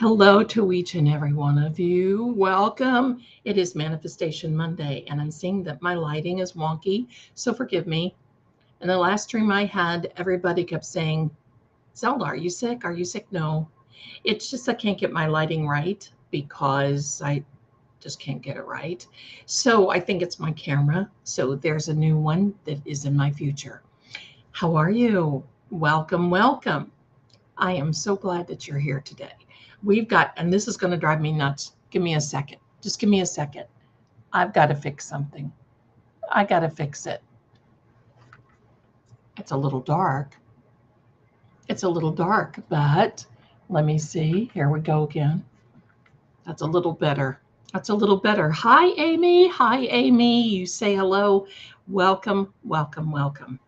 Hello to each and every one of you. Welcome. It is Manifestation Monday, and I'm seeing that my lighting is wonky, so forgive me. In the last stream I had, everybody kept saying, Zelda, are you sick? Are you sick? No. It's just I can't get my lighting right because I just can't get it right. So I think it's my camera. So there's a new one that is in my future. How are you? Welcome, welcome. I am so glad that you're here today. We've got, and this is going to drive me nuts. Give me a second. Just give me a second. I've got to fix something. I got to fix it. It's a little dark. It's a little dark, but let me see. Here we go again. That's a little better. That's a little better. Hi, Amy. Hi, Amy. You say hello. Welcome, welcome, welcome.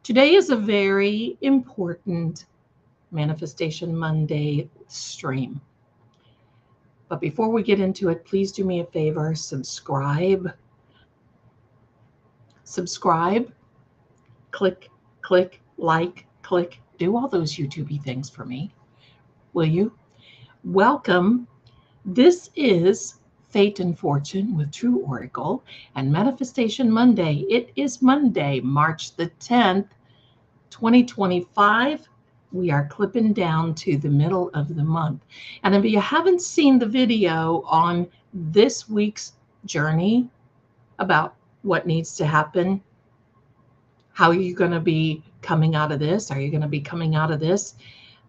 Today is a very important Manifestation Monday stream. But before we get into it, please do me a favor, subscribe, click, like, click, do all those YouTube-y things for me, will you? Welcome. This is Fate and Fortune with True Oracle and Manifestation Monday. It is Monday, March the 10th, 2025. We are clipping down to the middle of the month. And if you haven't seen the video on this week's journey about what needs to happen, how are you going to be coming out of this? Are you going to be coming out of this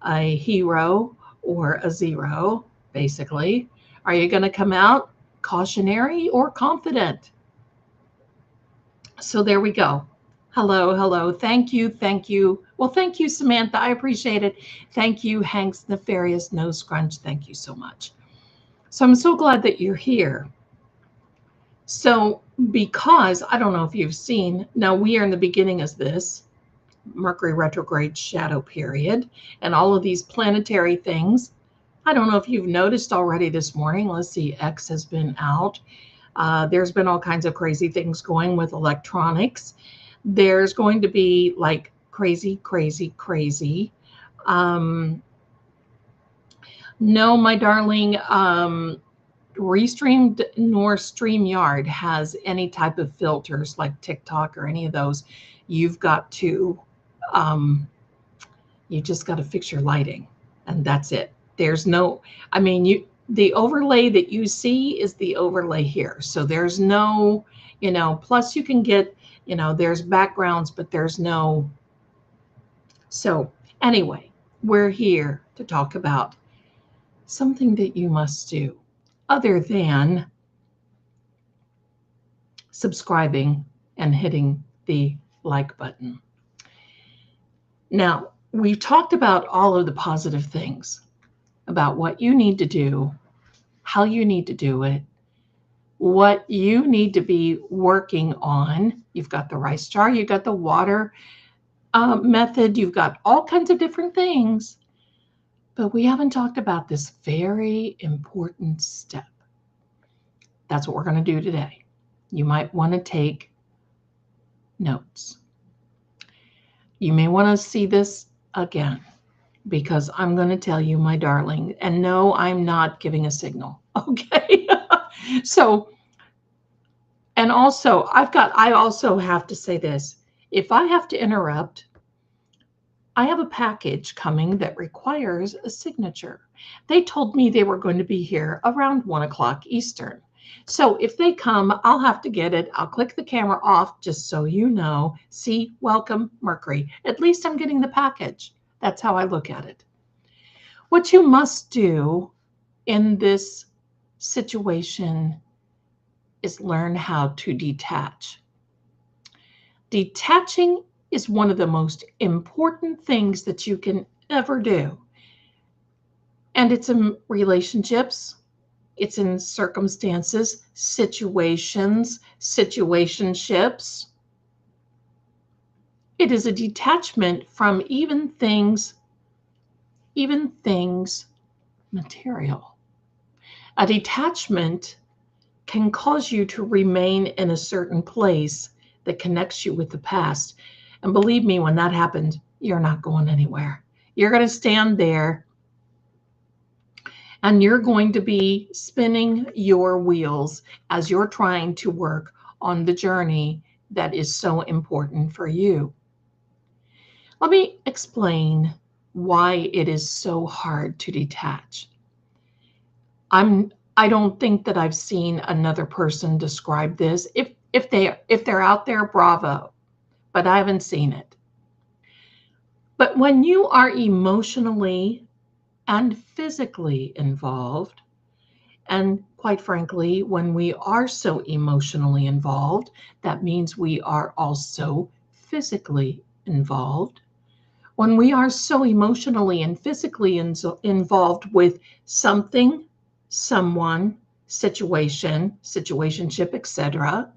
a hero or a zero, basically? Are you going to come out cautionary or confident? So there we go. Hello, hello. Thank you, thank you. Well, thank you, Samantha. I appreciate it. Thank you, Hank's Nefarious Nose Scrunch. Thank you so much. So I'm so glad that you're here. So because, I don't know if you've seen, now we are in the beginning of this Mercury retrograde shadow period and all of these planetary things. I don't know if you've noticed already this morning. Let's see, X has been out. There's been all kinds of crazy things going with electronics. There's going to be like crazy. No, my darling, Restreamed nor StreamYard has any type of filters like TikTok or any of those. You've got to, you just got to fix your lighting, and that's it. There's no, I mean, the overlay that you see is the overlay here. So there's no, plus you can get, there's backgrounds, but there's no. So anyway, we're here to talk about something that you must do other than subscribing and hitting the like button. Now, we've talked about all of the positive things about what you need to do, how you need to do it, what you need to be working on. You've got the rice jar, you've got the water method, you've got all kinds of different things, but we haven't talked about this very important step. That's what we're going to do today. You might want to take notes. You may want to see this again because I'm going to tell you, my darling, and no, I'm not giving a signal. Okay. So, and also I also have to say this. If I have to interrupt, I have a package coming that requires a signature. They told me they were going to be here around 1 o'clock Eastern. So if they come, I'll have to get it. I'll click the camera off just so you know. See, welcome, Mercury. At least I'm getting the package. That's how I look at it. What you must do in this situation is learn how to detach. Detaching is one of the most important things that you can ever do. And it's in relationships, it's in circumstances, situations, situationships. It is a detachment from even things material. A detachment can cause you to remain in a certain place that connects you with the past. And believe me, when that happens, you're not going anywhere. You're going to stand there And you're going to be spinning your wheels as you're trying to work on the journey that is so important for you. Let me explain why it is so hard to detach. I don't think that I've seen another person describe this. If they're out there, bravo, but I haven't seen it. But when you are emotionally and physically involved, and quite frankly, when we are so emotionally involved, that means we are also physically involved. When we are so emotionally and physically involved with something, someone, situation, situationship, etc.,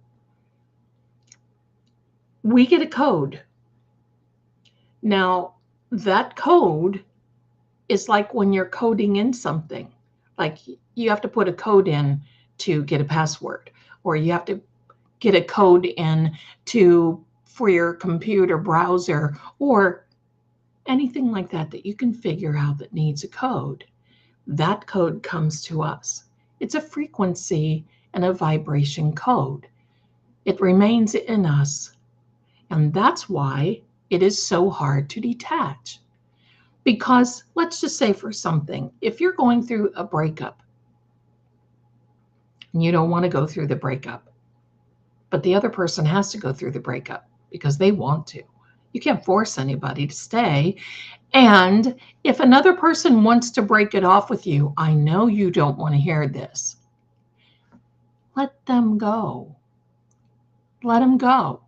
we get a code. Now, that code is like when you're coding in something. Like you have to put a code in to get a password, or you have to get a code in for your computer browser, or anything like that that you can figure out that needs a code. That code comes to us. It's a frequency and a vibration code. It remains in us. And that's why it is so hard to detach. Because let's just say for something, if you're going through a breakup and you don't want to go through the breakup, but the other person has to go through the breakup because they want to. You can't force anybody to stay. And if another person wants to break it off with you, I know you don't want to hear this. Let them go. Let them go.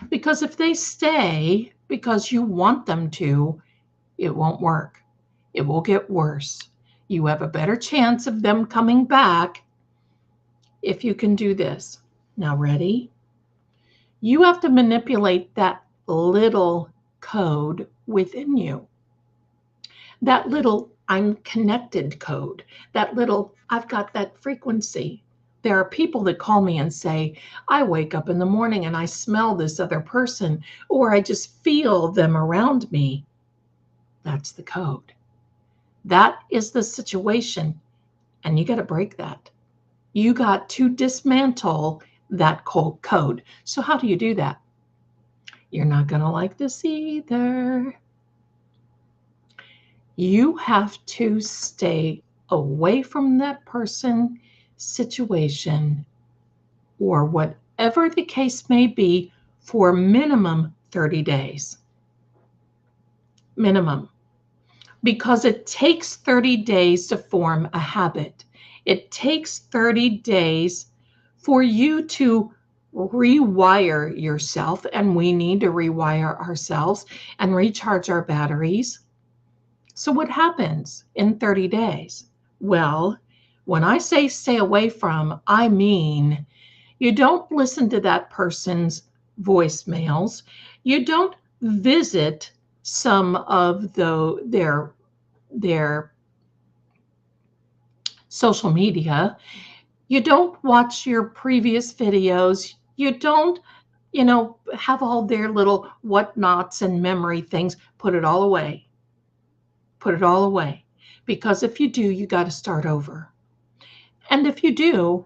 Because if they stay because you want them to, it won't work. It will get worse. You have a better chance of them coming back if you can do this. Now, ready? You have to manipulate that little code within you. That little I'm connected code, that little I've got that frequency. There are people that call me and say, I wake up in the morning and I smell this other person, or I just feel them around me. That's the code. That is the situation. And you got to break that. You got to dismantle that code. So, how do you do that? You're not going to like this either. You have to stay away from that person, situation, or whatever the case may be for minimum 30 days. Minimum. Because it takes 30 days to form a habit. It takes 30 days for you to rewire yourself, and we need to rewire ourselves and recharge our batteries. So what happens in 30 days? Well, when I say stay away from, I mean you don't listen to that person's voicemails. You don't visit some of their social media. You don't watch your previous videos. You don't, have all their little whatnots and memory things. Put it all away. Put it all away. Because if you do, you got to start over. And if you do,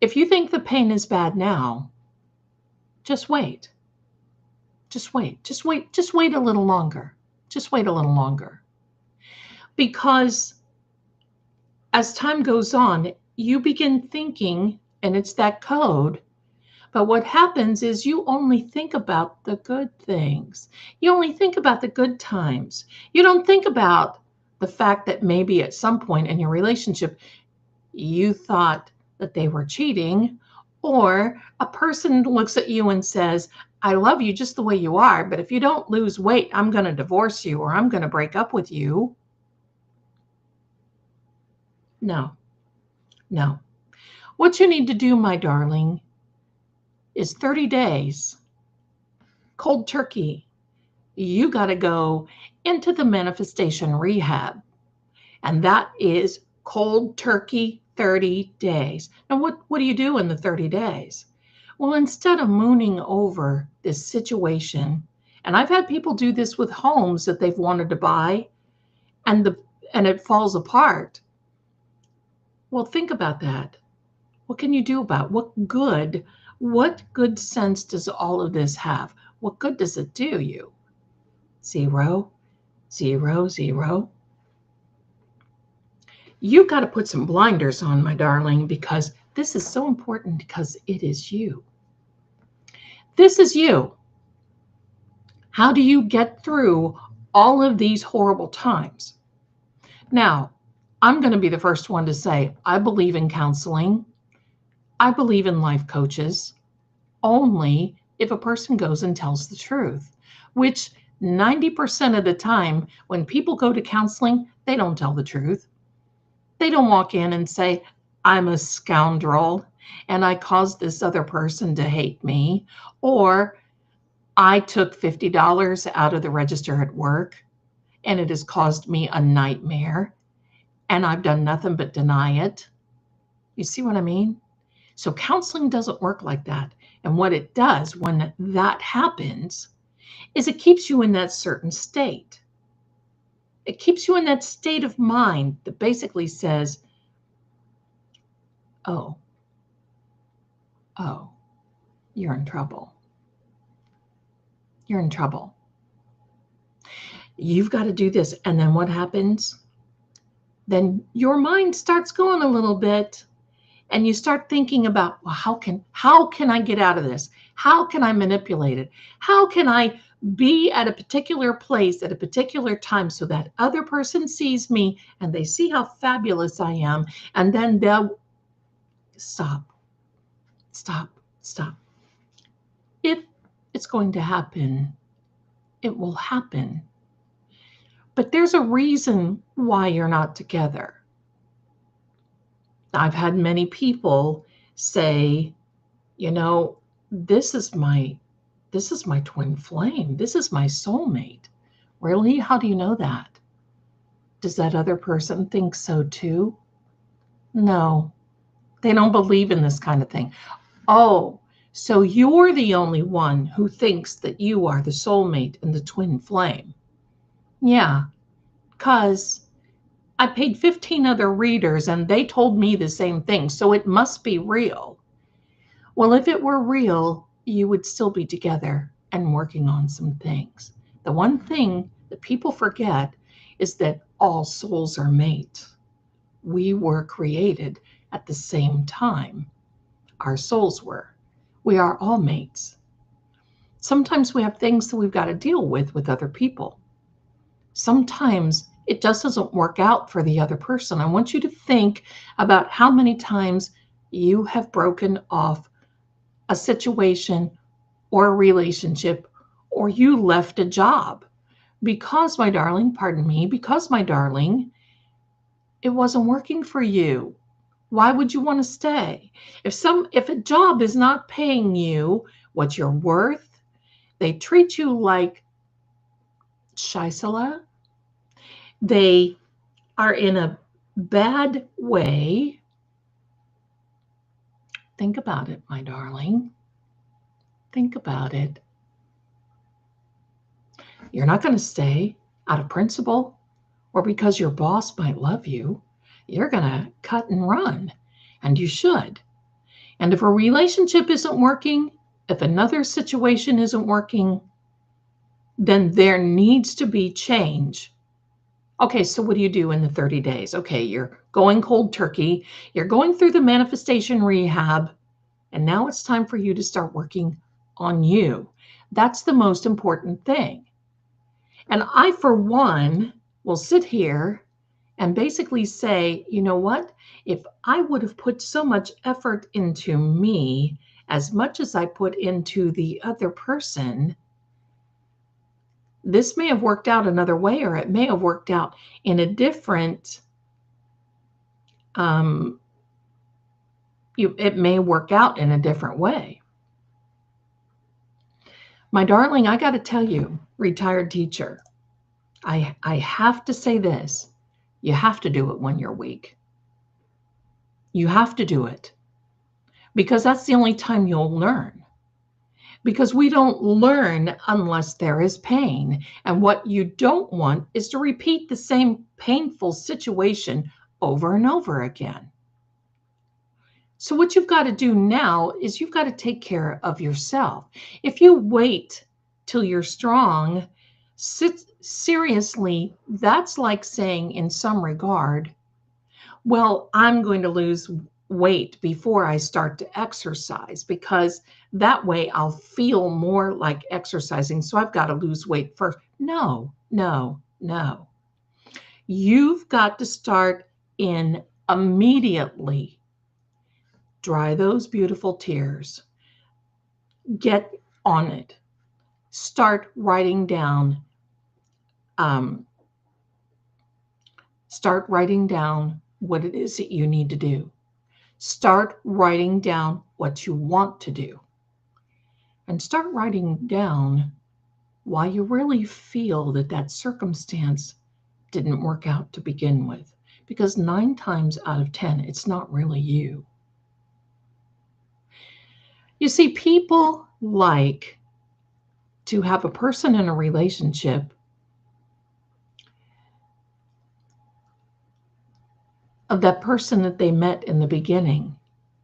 if you think the pain is bad now, just wait. Just wait. Just wait. Just wait a little longer. Just wait a little longer. Because as time goes on, you begin thinking, and it's that code. But what happens is you only think about the good things. You only think about the good times. You don't think about the fact that maybe at some point in your relationship, you thought that they were cheating, or a person looks at you and says, I love you just the way you are, but if you don't lose weight, I'm going to divorce you or I'm going to break up with you. No, no. What you need to do, my darling, is 30 days, cold turkey. You got to go into the manifestation rehab. And that is cold turkey 30 days. Now, what do you do in the 30 days? Well, instead of mooning over this situation, and I've had people do this with homes that they've wanted to buy, and and it falls apart. Well, think about that. What can you do about it? What good sense does all of this have? What good does it do you? Zero, zero, zero. You've got to put some blinders on, my darling, because this is so important, because it is you. This is you. How do you get through all of these horrible times? Now, I'm going to be the first one to say, I believe in counseling. I believe in life coaches only if a person goes and tells the truth, which 90% of the time when people go to counseling, they don't tell the truth. They don't walk in and say, I'm a scoundrel and I caused this other person to hate me, or I took $50 out of the register at work and it has caused me a nightmare and I've done nothing but deny it. You see what I mean? So counseling doesn't work like that. And what it does when that happens is it keeps you in that certain state. It keeps you in that state of mind that basically says, oh, you're in trouble. You're in trouble. You've got to do this. And then what happens? Then your mind starts going a little bit and you start thinking about, well, how can I get out of this? How can I manipulate it? How can I be at a particular place at a particular time so that other person sees me and they see how fabulous I am, and then they'll stop. If it's going to happen, it will happen. But there's a reason why you're not together. I've had many people say, this is my twin flame. This is my soulmate. Really? How do you know that? Does that other person think so too? No, they don't believe in this kind of thing. Oh, so you're the only one who thinks that you are the soulmate and the twin flame. Yeah, because I paid 15 other readers and they told me the same thing, so it must be real. Well, if it were real, you would still be together and working on some things. The one thing that people forget is that all souls are mates. We were created at the same time. Our souls were. We are all mates. Sometimes we have things that we've got to deal with other people. Sometimes it just doesn't work out for the other person. I want you to think about how many times you have broken off a situation or a relationship, or you left a job because, my darling, it wasn't working for you. Why would you want to stay? If a job is not paying you what you're worth, they treat you like Shaisala, they are in a bad way. Think about it, my darling. Think about it. You're not going to stay out of principle or because your boss might love you. You're going to cut and run, and you should. And if a relationship isn't working, if another situation isn't working, then there needs to be change. Okay, so what do you do in the 30 days? Okay, you're going cold turkey. You're going through the manifestation rehab, and now it's time for you to start working on you. That's the most important thing. And I, for one, will sit here and basically say, you know what? If I would have put so much effort into me as much as I put into the other person, this may have worked out another way, or it may have worked out in a different, it may work out in a different way. My darling, I got to tell you, retired teacher, I have to say this. You have to do it when you're weak. You have to do it because that's the only time you'll learn. because we don't learn unless there is pain. And what you don't want is to repeat the same painful situation over and over again. So what you've got to do now is you've got to take care of yourself. If you wait till you're strong, seriously, that's like saying in some regard, well, I'm going to lose weight before I start to exercise because that way I'll feel more like exercising. So I've got to lose weight first. No, no, no. You've got to start in immediately. Dry those beautiful tears. Get on it. Start writing down. Start writing down what it is that you need to do. Start writing down what you want to do. And start writing down why you really feel that that circumstance didn't work out to begin with. Because 9 times out of 10, it's not really you. You see, people like to have a person in a relationship of that person that they met in the beginning.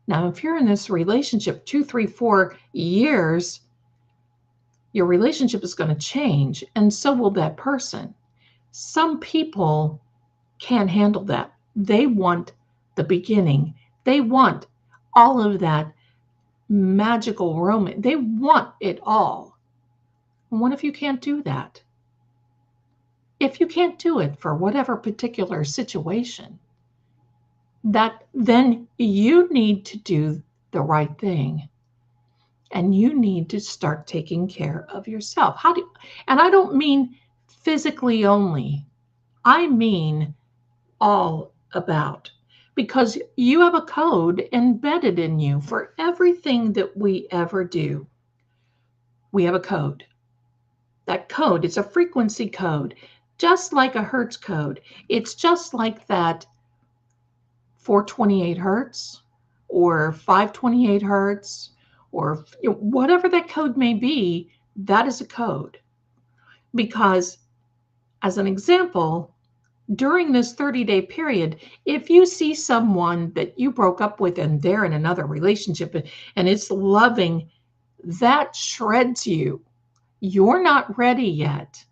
Now, if you're in this relationship 2, 3, 4 years, your relationship is going to change, and so will that person. Some people can't handle that. They want the beginning. They want all of that magical romance. They want it all. And what if you can't do that? If you can't do it for whatever particular situation, that then you need to do the right thing. And you need to start taking care of yourself. And I don't mean physically only. I mean all about, because you have a code embedded in you for everything that we ever do. We have a code. That code is a frequency code, just like a Hertz code. It's just like that 428 Hertz or 528 Hertz or whatever that code may be, that is a code. Because as an example, during this 30-day period, if you see someone that you broke up with and they're in another relationship and it's loving, that shreds you. You're not ready yet.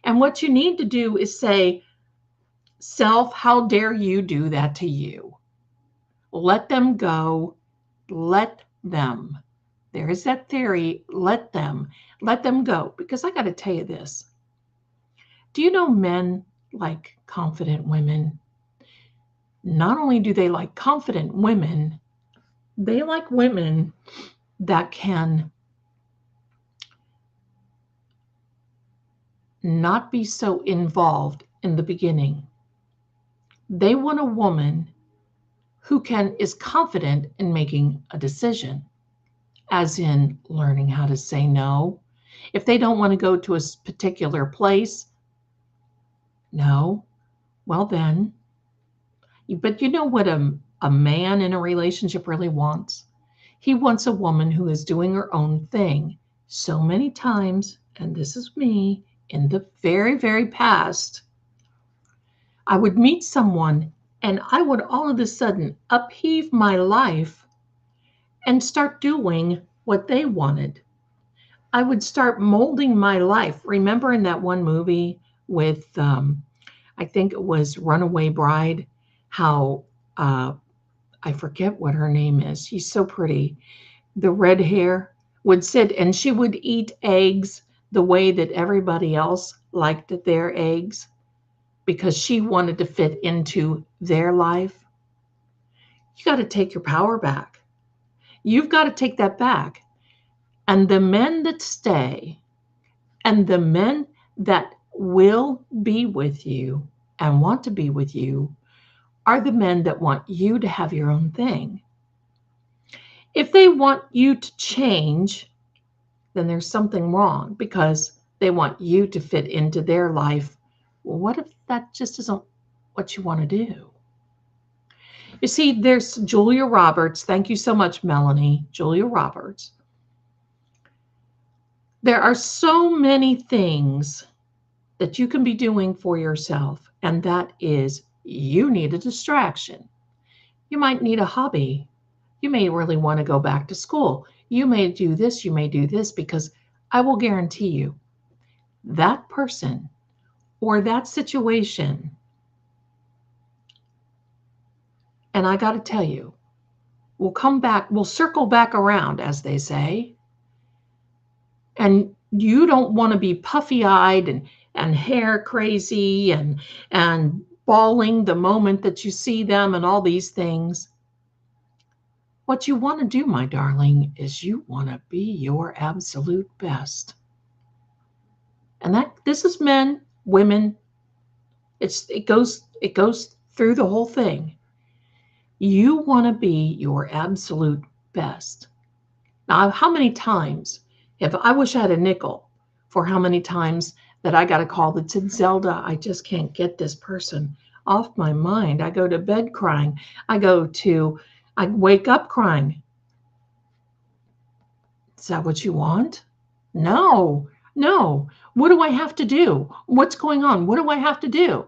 And what you need to do is say, self, how dare you do that to you? Let them go. Let them. There is that theory, let them go. Because I got to tell you this. Do you know men like confident women? Not only do they like confident women, they like women that can not be so involved in the beginning. They want a woman who is confident in making a decision, as in learning how to say no. If they don't want to go to a particular place, no, well then. But you know what a man in a relationship really wants? He wants a woman who is doing her own thing. So many times, and this is me, in the very, very past, I would meet someone and I would all of a sudden upheave my life and start doing what they wanted. I would start molding my life. Remember in that one movie with, I think it was Runaway Bride, how I forget what her name is. She's so pretty. The red hair would sit and she would eat eggs the way that everybody else liked their eggs because she wanted to fit into their life. You got to take your power back. You've got to take that back. And the men that stay and the men that will be with you and want to be with you are the men that want you to have your own thing. If they want you to change, then there's something wrong because they want you to fit into their life. Well, what if that just isn't what you want to do? You see, there's Julia Roberts. Thank you so much, Melanie. Julia Roberts. There are so many things that you can be doing for yourself, and that is you need a distraction. You might need a hobby. You may really want to go back to school. You may do this, you may do this, because I will guarantee you that person or that situation, and I got to tell you, will come back, will circle back around, as they say. And you don't want to be puffy-eyed and hair crazy and bawling the moment that you see them and all these things. What you want to do, my darling, is you want to be your absolute best. And that this is men, women, it goes through the whole thing. You want to be your absolute best. Now, how many times I wish I had a nickel for how many times that I got a call that said, Zelda, I just can't get this person off my mind. I go to bed crying. I wake up crying. Is that what you want? No. What do I have to do? What's going on? What do I have to do?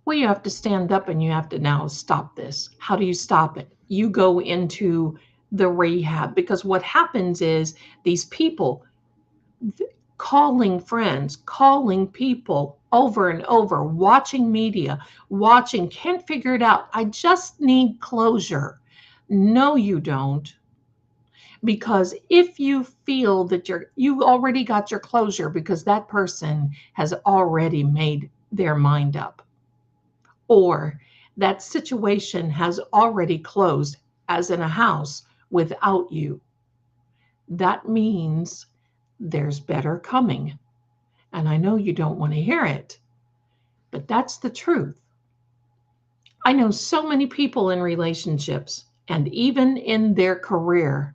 Well, you have to stand up and you have to now stop this. How do you stop it? You go into the rehab, because what happens is these people calling friends, calling people over and over, watching media, can't figure it out. I just need closure. No, you don't. Because if you feel that you already got your closure because that person has already made their mind up, or that situation has already closed, as in a house, without you, that means there's better coming. And I know you don't want to hear it, but that's the truth. I know so many people in relationships and even in their career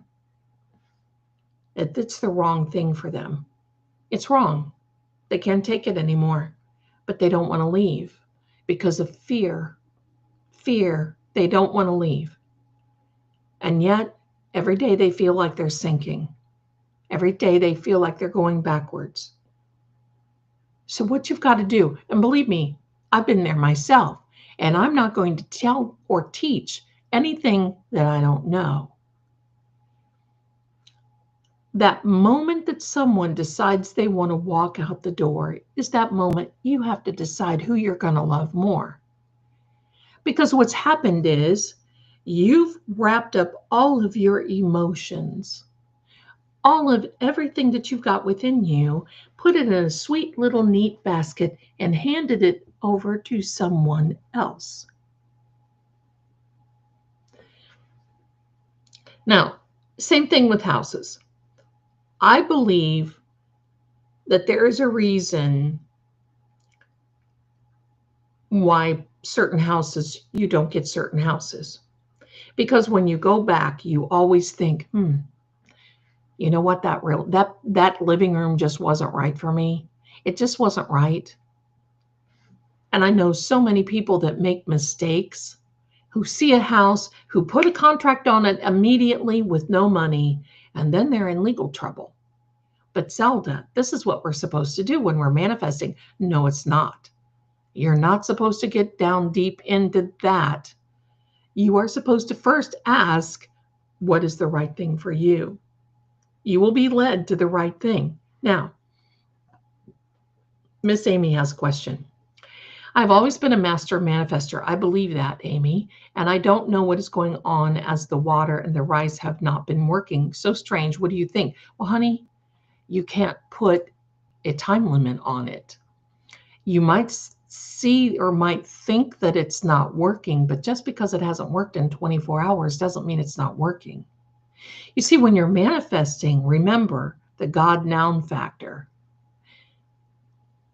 that it's the wrong thing for them. It's wrong. They can't take it anymore, but they don't want to leave because of fear. Fear. They don't want to leave. And yet, every day they feel like they're sinking. Every day they feel like they're going backwards. So what you've got to do, and believe me, I've been there myself, and I'm not going to tell or teach anything that I don't know. That moment that someone decides they want to walk out the door is that moment you have to decide who you're going to love more. Because what's happened is you've wrapped up all of your emotions, all of everything that you've got within you, put it in a sweet little neat basket and handed it over to someone else. Now, same thing with houses. I believe that there is a reason why certain houses, you don't get certain houses. Because when you go back, you always think, you know what, that living room just wasn't right for me. It just wasn't right. And I know so many people that make mistakes, who see a house, who put a contract on it immediately with no money, and then they're in legal trouble. But Zelda, this is what we're supposed to do when we're manifesting. No, it's not. You're not supposed to get down deep into that. You are supposed to first ask, what is the right thing for you? You will be led to the right thing. Now, Miss Amy has a question. I've always been a master manifester. I believe that, Amy, and I don't know what is going on as the water and the rice have not been working. So strange. What do you think? Well, honey, you can't put a time limit on it. You might see or might think that it's not working, but just because it hasn't worked in 24 hours doesn't mean it's not working. You see, when you're manifesting, remember the God noun factor,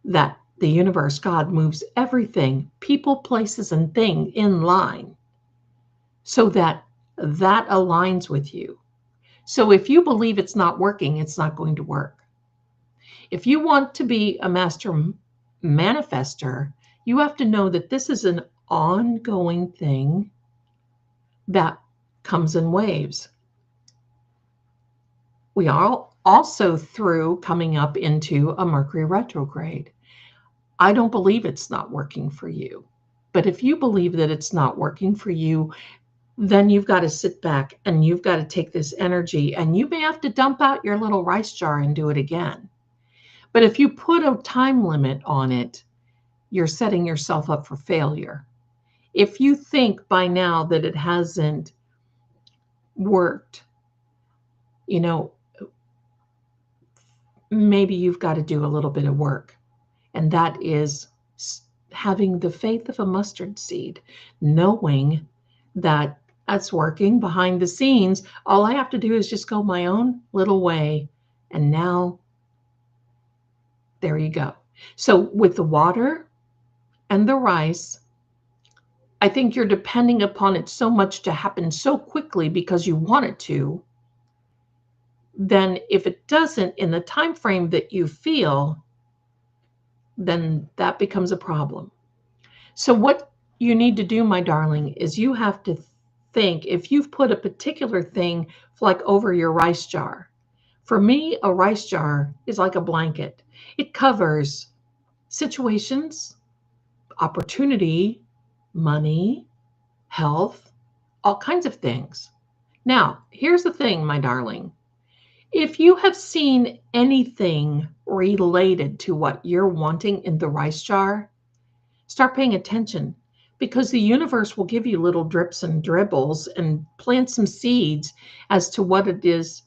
that the universe, God, moves everything, people, places, and things in line so that aligns with you. So if you believe it's not working, it's not going to work. If you want to be a master manifester, you have to know that this is an ongoing thing that comes in waves. We all also through coming up into a Mercury retrograde. I don't believe it's not working for you. But if you believe that it's not working for you, then you've got to sit back and you've got to take this energy, and you may have to dump out your little rice jar and do it again. But if you put a time limit on it, you're setting yourself up for failure. If you think by now that it hasn't worked, you know, maybe you've got to do a little bit of work. And that is having the faith of a mustard seed, knowing that that's working behind the scenes. All I have to do is just go my own little way. And now, there you go. So with the water and the rice, I think you're depending upon it so much to happen so quickly because you want it to. Then if it doesn't in the time frame that you feel, then that becomes a problem. So what you need to do, my darling, is you have to think, if you've put a particular thing like over your rice jar. For me, a rice jar is like a blanket. It covers situations, opportunity, money, health, all kinds of things. Now, here's the thing, my darling. If you have seen anything related to what you're wanting in the rice jar, start paying attention, because the universe will give you little drips and dribbles and plant some seeds as to what it is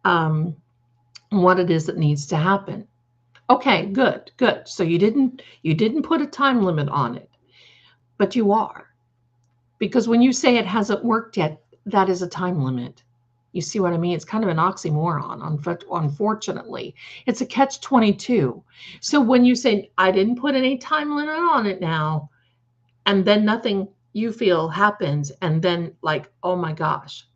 that needs to happen. Okay, good. So you didn't put a time limit on it, but you are. Because when you say it hasn't worked yet, that is a time limit. You see what I mean? It's kind of an oxymoron, unfortunately. It's a catch-22. So when you say, I didn't put any time limit on it now, and then nothing you feel happens, and then like, oh my gosh.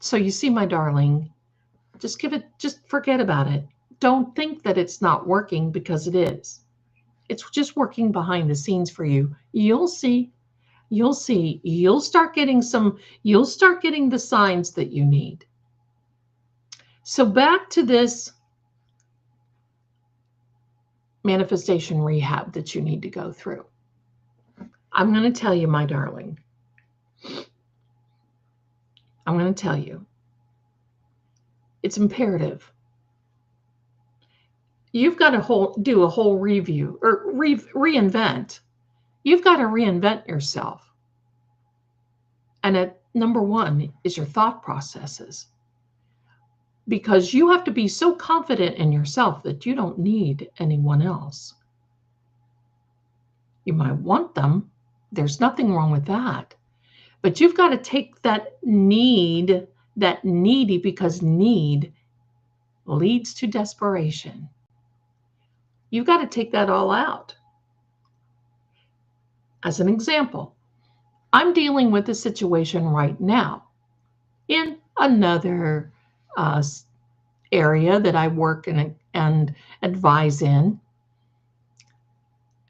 So you see, my darling, just forget about it. Don't think that it's not working, because it is. It's just working behind the scenes for you. You'll see. You'll start getting the signs that you need. So back to this manifestation rehab that you need to go through. I'm going to tell you, my darling. I'm going to tell you. It's imperative. You've got to do a whole review or reinvent. You've got to reinvent yourself. And at number one is your thought processes. Because you have to be so confident in yourself that you don't need anyone else. You might want them. There's nothing wrong with that. But you've got to take that needy, because need leads to desperation. You've got to take that all out. As an example, I'm dealing with a situation right now in another area that I work and advise in.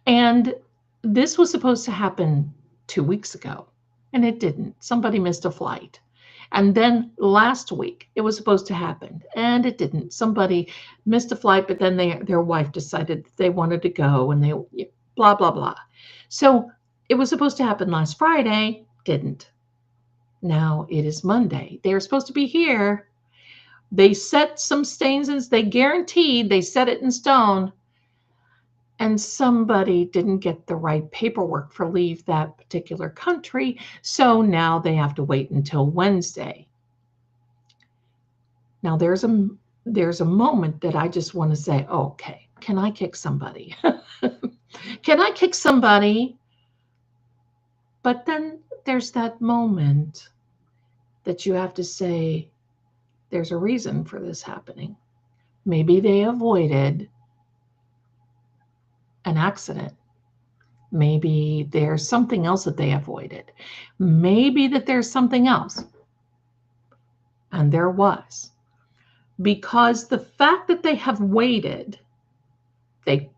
And this was supposed to happen 2 weeks ago, and it didn't. Somebody missed a flight. And then last week, it was supposed to happen, and it didn't. Somebody missed a flight, but then their wife decided that they wanted to go, and they blah, blah, blah. So it was supposed to happen last Friday, didn't. Now it is Monday. They were supposed to be here. They set some stains, and they guaranteed they set it in stone. And somebody didn't get the right paperwork for leave that particular country. So now they have to wait until Wednesday. Now there's a moment that I just want to say, oh, okay, can I kick somebody? Can I kick somebody? But then there's that moment that you have to say, there's a reason for this happening. Maybe they avoided an accident. Maybe there's something else that they avoided. Maybe that there's something else. And there was. Because the fact that they have waited, they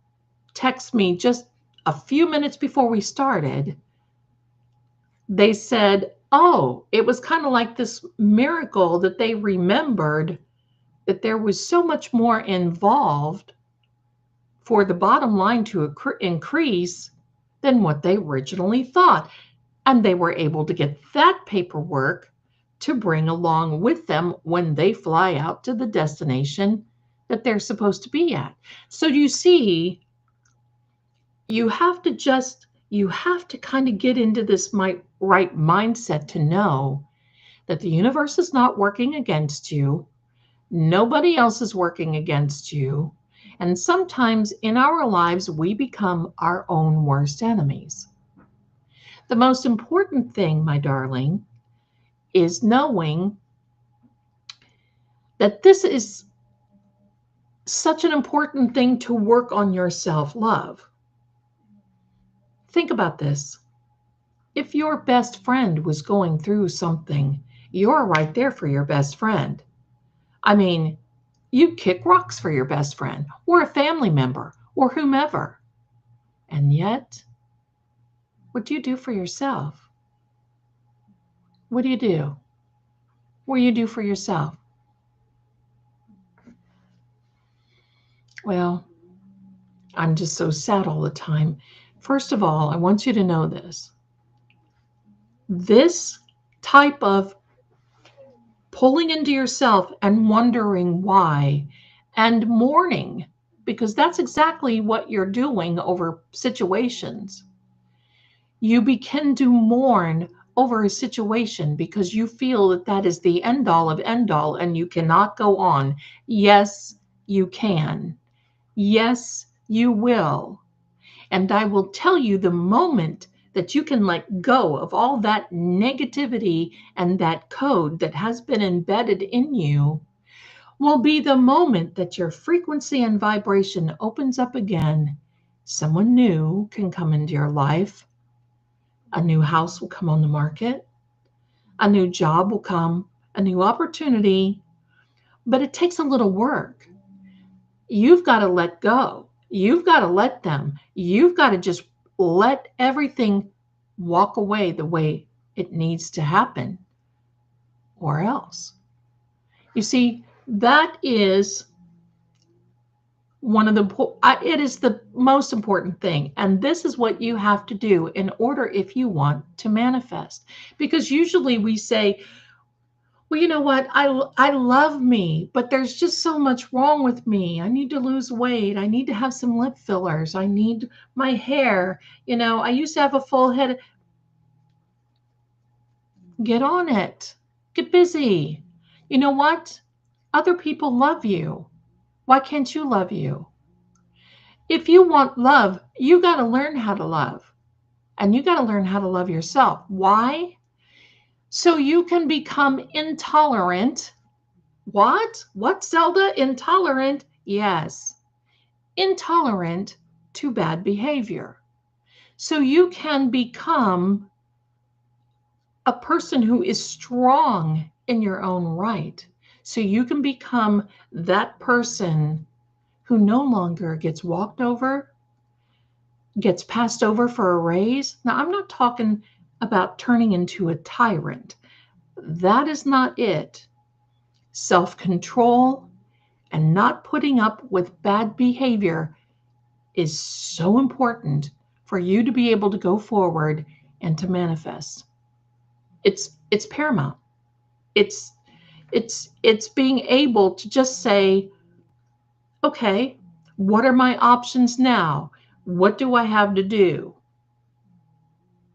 text me just a few minutes before we started. They said, Oh, it was kind of like this miracle that they remembered that there was so much more involved for the bottom line to increase than what they originally thought. And they were able to get that paperwork to bring along with them when they fly out to the destination that they're supposed to be at. So you see, you have to kind of get into this right mindset to know that the universe is not working against you. Nobody else is working against you. And sometimes in our lives, we become our own worst enemies. The most important thing, my darling, is knowing that this is such an important thing to work on your self-love. Think about this. If your best friend was going through something, you're right there for your best friend. I mean, you'd kick rocks for your best friend or a family member or whomever. And yet, what do you do for yourself? What do you do? What do you do for yourself? Well, I'm just so sad all the time. First of all, I want you to know this. This type of pulling into yourself and wondering why and mourning, because that's exactly what you're doing over situations. You begin to mourn over a situation because you feel that that is the end all of end all and you cannot go on. Yes, you can. Yes, you will. And I will tell you, the moment that you can let go of all that negativity and that code that has been embedded in you will be the moment that your frequency and vibration opens up again. Someone new can come into your life. A new house will come on the market. A new job will come. A new opportunity. But it takes a little work. You've got to let go. You've got to let them. You've got to just let everything walk away the way it needs to happen, or else. You see, that is it is the most important thing. And this is what you have to do in order if you want to manifest. Because usually we say, well, you know what? I love me, but there's just so much wrong with me. I need to lose weight. I need to have some lip fillers. I need my hair. I used to have a full head. Get on it. Get busy. You know what? Other people love you. Why can't you love you? If you want love, you got to learn how to love. And you got to learn how to love yourself. Why? So you can become intolerant. What? What, Zelda? Intolerant? Yes. Intolerant to bad behavior. So you can become a person who is strong in your own right. So you can become that person who no longer gets walked over, gets passed over for a raise. Now, I'm not talking about turning into a tyrant. That is not it. Self-control and not putting up with bad behavior is so important for you to be able to go forward and to manifest. It's paramount. It's being able to just say, okay, what are my options now? What do I have to do?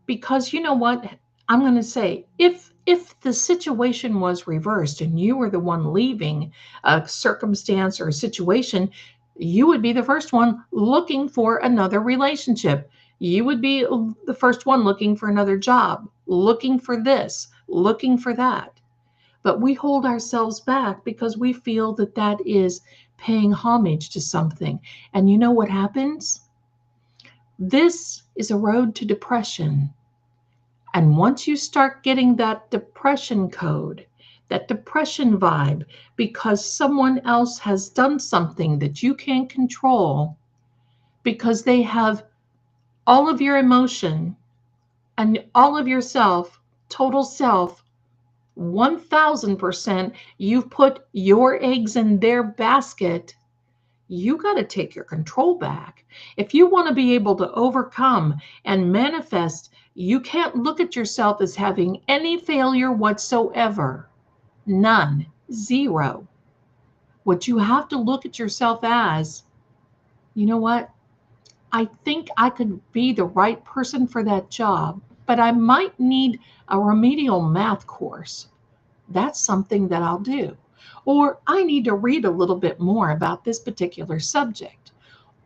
Because you know what? I'm going to say, if the situation was reversed and you were the one leaving a circumstance or a situation, you would be the first one looking for another relationship. You would be the first one looking for another job, looking for this, looking for that. But we hold ourselves back because we feel that that is paying homage to something. And you know what happens? This is a road to depression. And once you start getting that depression code, that depression vibe, because someone else has done something that you can't control, because they have all of your emotion and all of yourself total self, 1000%, you've put your eggs in their basket. You got to take your control back. If you want to be able to overcome and manifest, you can't look at yourself as having any failure whatsoever. None. Zero. What you have to look at yourself as, you know what? I think I could be the right person for that job, but I might need a remedial math course. That's something that I'll do. Or I need to read a little bit more about this particular subject.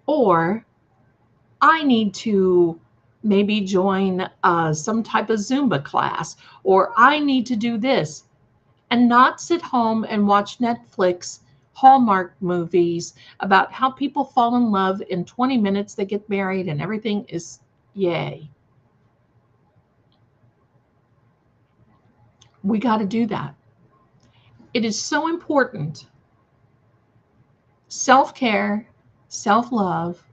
Or I need to maybe join some type of Zumba class. Or I need to do this. And not sit home and watch Netflix Hallmark movies about how people fall in love in 20 minutes, they get married, and everything is yay. We got to do that. It is so important. Self-care, self-love,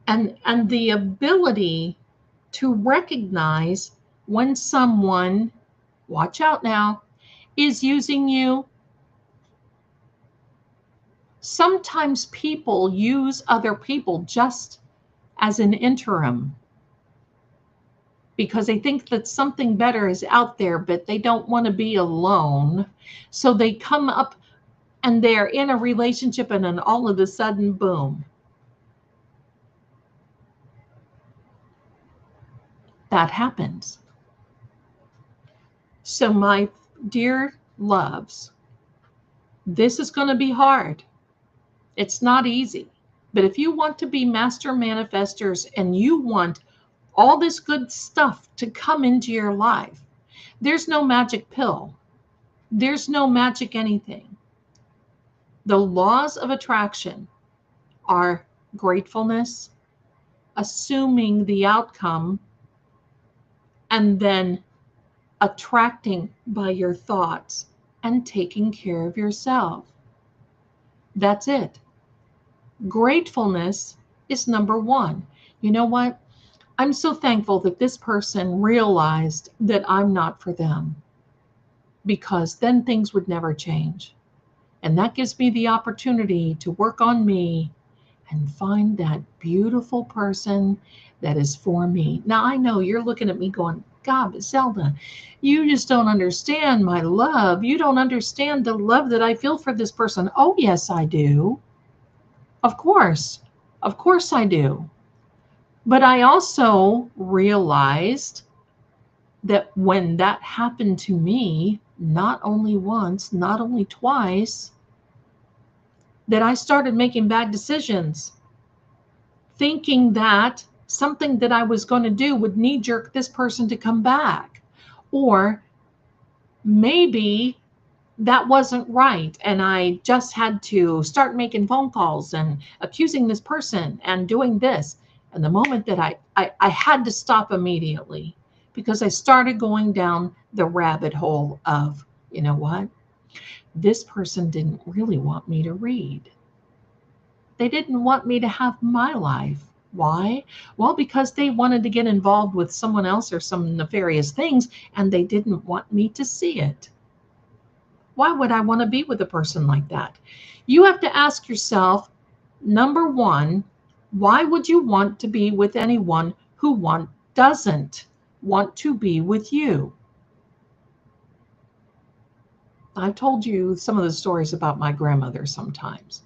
and the ability to recognize when someone, watch out now, is using you. Sometimes people use other people just as an interim because they think that something better is out there, but they don't want to be alone. So they come up and they're in a relationship, and then all of a sudden, boom. That happens. So my dear loves, this is going to be hard. It's not easy. But if you want to be master manifestors and you want all this good stuff to come into your life, there's no magic pill. There's no magic anything. The laws of attraction are gratefulness, assuming the outcome, and then attracting by your thoughts and taking care of yourself. That's it. Gratefulness is number one. You know what? I'm so thankful that this person realized that I'm not for them, because then things would never change. And that gives me the opportunity to work on me and find that beautiful person that is for me. Now, I know you're looking at me going, God, but Zelda, you just don't understand my love. You don't understand the love that I feel for this person. Oh, yes, I do. Of course. Of course I do. But I also realized that when that happened to me, not only once, not only twice, that I started making bad decisions, thinking that something that I was going to do would knee jerk this person to come back. Or maybe that wasn't right, and I just had to start making phone calls and accusing this person and doing this. And the moment that I had to stop immediately, because I started going down the rabbit hole of, you know what? This person didn't really want me to read. They didn't want me to have my life. Why? Well, because they wanted to get involved with someone else or some nefarious things, and they didn't want me to see it. Why would I want to be with a person like that? You have to ask yourself, number one, why would you want to be with anyone who doesn't want to be with you? I've told you some of the stories about my grandmother sometimes.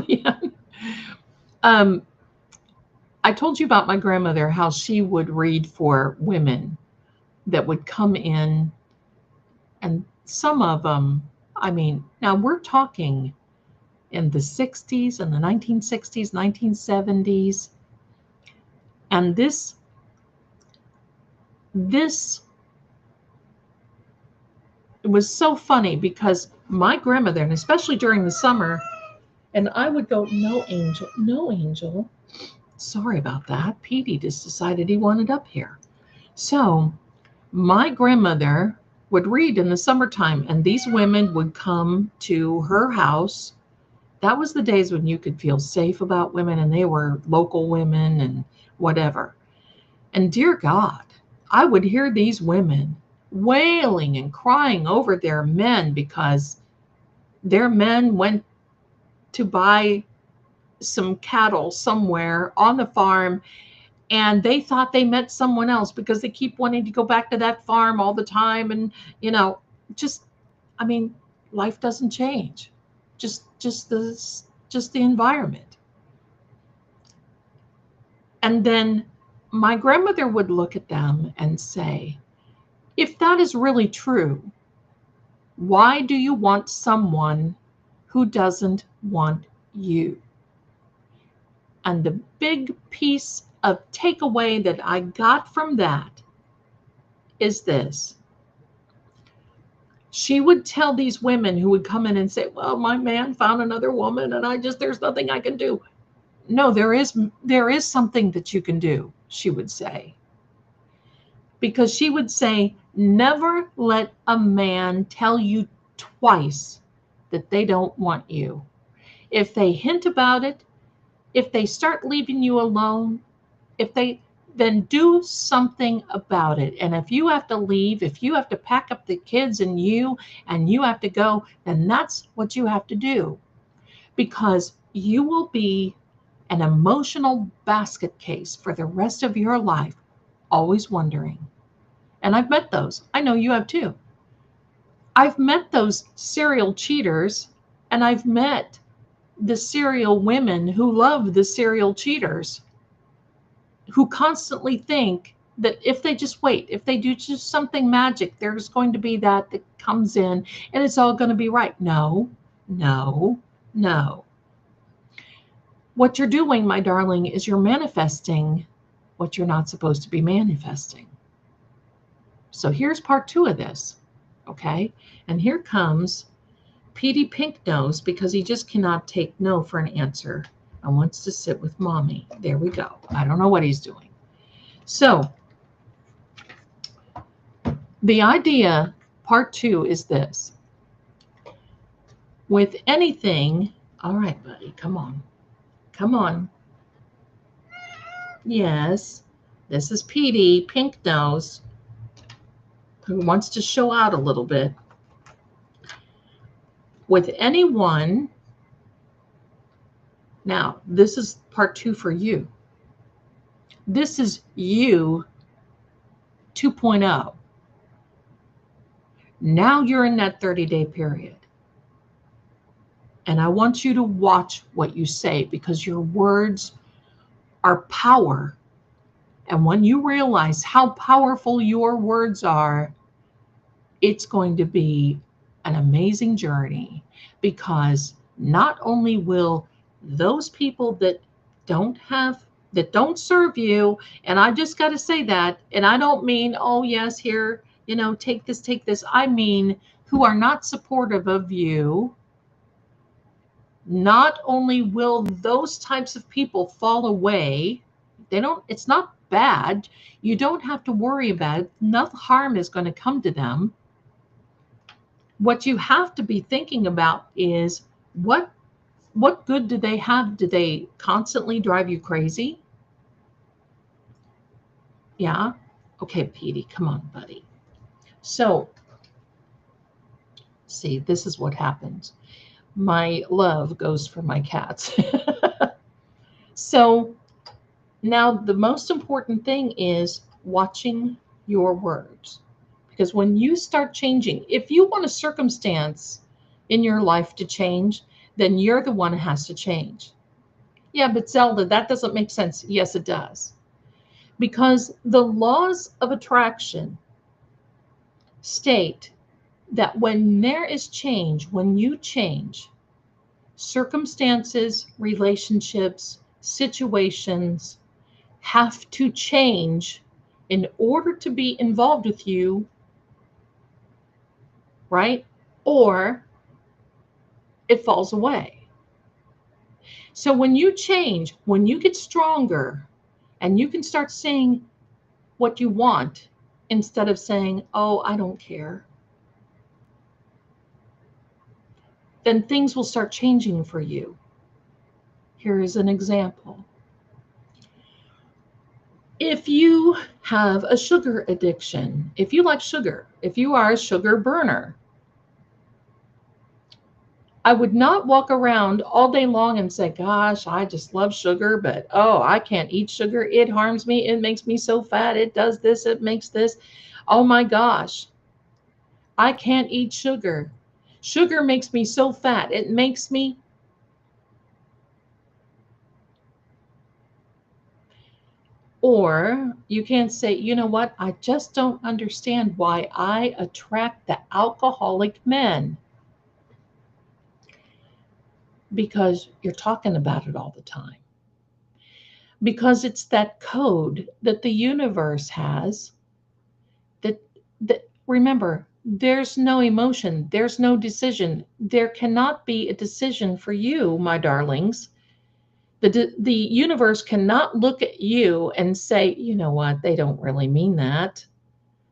Yeah. I told you about my grandmother, how she would read for women that would come in, and some of them, I mean, now we're talking in the 60s and the 1960s, 1970s. And this it was so funny because my grandmother, and especially during the summer, and I would go, no, Angel, no, Angel. Sorry about that. Petey just decided he wanted up here. So my grandmother would read in the summertime, and these women would come to her house That was the days when you could feel safe about women, and they were local women and whatever. And dear God, I would hear these women wailing and crying over their men because their men went to buy some cattle somewhere on the farm, and they thought they met someone else because they keep wanting to go back to that farm all the time. And just, I mean, life doesn't change, just the environment. And then my grandmother would look at them and say, if that is really true, why do you want someone who doesn't want you? And the big piece of takeaway that I got from that is this. She would tell these women who would come in and say, well, my man found another woman and there's nothing I can do. No, there is something that you can do, she would say. Because she would say, never let a man tell you twice that they don't want you. If they hint about it, if they start leaving you alone, then do something about it. And if you have to leave, if you have to pack up the kids and you have to go, then that's what you have to do. Because you will be an emotional basket case for the rest of your life, always wondering. And I've met those. I know you have too. I've met those serial cheaters, and I've met the serial women who love the serial cheaters, who constantly think that if they just wait, if they do just something magic, there's going to be that comes in and it's all going to be right. No, no, no. What you're doing, my darling, is you're manifesting what you're not supposed to be manifesting. So here's part 2 of this, okay? And here comes Petey Pink Nose, because he just cannot take no for an answer and wants to sit with mommy. There we go. I don't know what he's doing. So the idea, part 2, is this. With anything, all right, buddy, come on. Come on. Yes, this is Petey Pink Nose, who wants to show out a little bit. With anyone, now this is part 2 for you. This is you 2.0. Now you're in that 30-day period. And I want you to watch what you say, because your words are power. And when you realize how powerful your words are, it's going to be an amazing journey, because not only will those people that don't serve you, and I just got to say that, and I don't mean, oh yes, here, take this. I mean, who are not supportive of you, not only will those types of people fall away, it's not bad. You don't have to worry about it. No harm is going to come to them. What you have to be thinking about is what good do they have? Do they constantly drive you crazy? Yeah. Okay, Petey, come on, buddy. So, see, this is what happens. My love goes for my cats. So now the most important thing is watching your words. Because when you start changing, if you want a circumstance in your life to change, then you're the one who has to change. Yeah, but Zelda, that doesn't make sense. Yes, it does. Because the laws of attraction state that when there is change, when you change, circumstances, relationships, situations have to change in order to be involved with you, right? Or it falls away. So when you change, when you get stronger, and you can start saying what you want instead of saying, oh, I don't care. then things will start changing for you. Here is an example. If you have a sugar addiction, if you like sugar, if you are a sugar burner, I would not walk around all day long and say, gosh, I just love sugar, but oh, I can't eat sugar. It harms me. It makes me so fat. It does this. It makes this. Oh my gosh, I can't eat sugar. Sugar makes me so fat. It makes me. Or you can't say, you know what? I just don't understand why I attract the alcoholic men. Because you're talking about it all the time. Because it's that code that the universe has that remember, there's no emotion, there's no decision. There cannot be a decision for you, my darlings. The universe cannot look at you and say, you know what, they don't really mean that.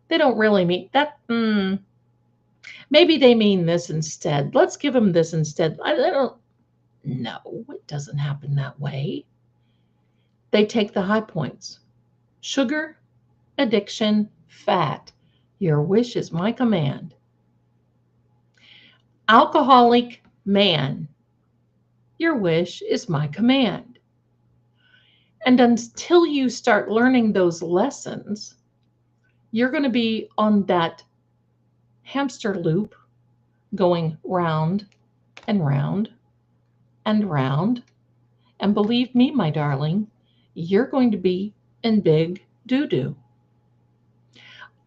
They don't really mean that. Maybe they mean this instead. Let's give them this instead. I don't. No, it doesn't happen that way. They take the high points. Sugar, addiction, fat. Your wish is my command. Alcoholic man. Your wish is my command. And until you start learning those lessons, you're going to be on that hamster loop going round and round and round. And believe me, my darling, you're going to be in big doo-doo.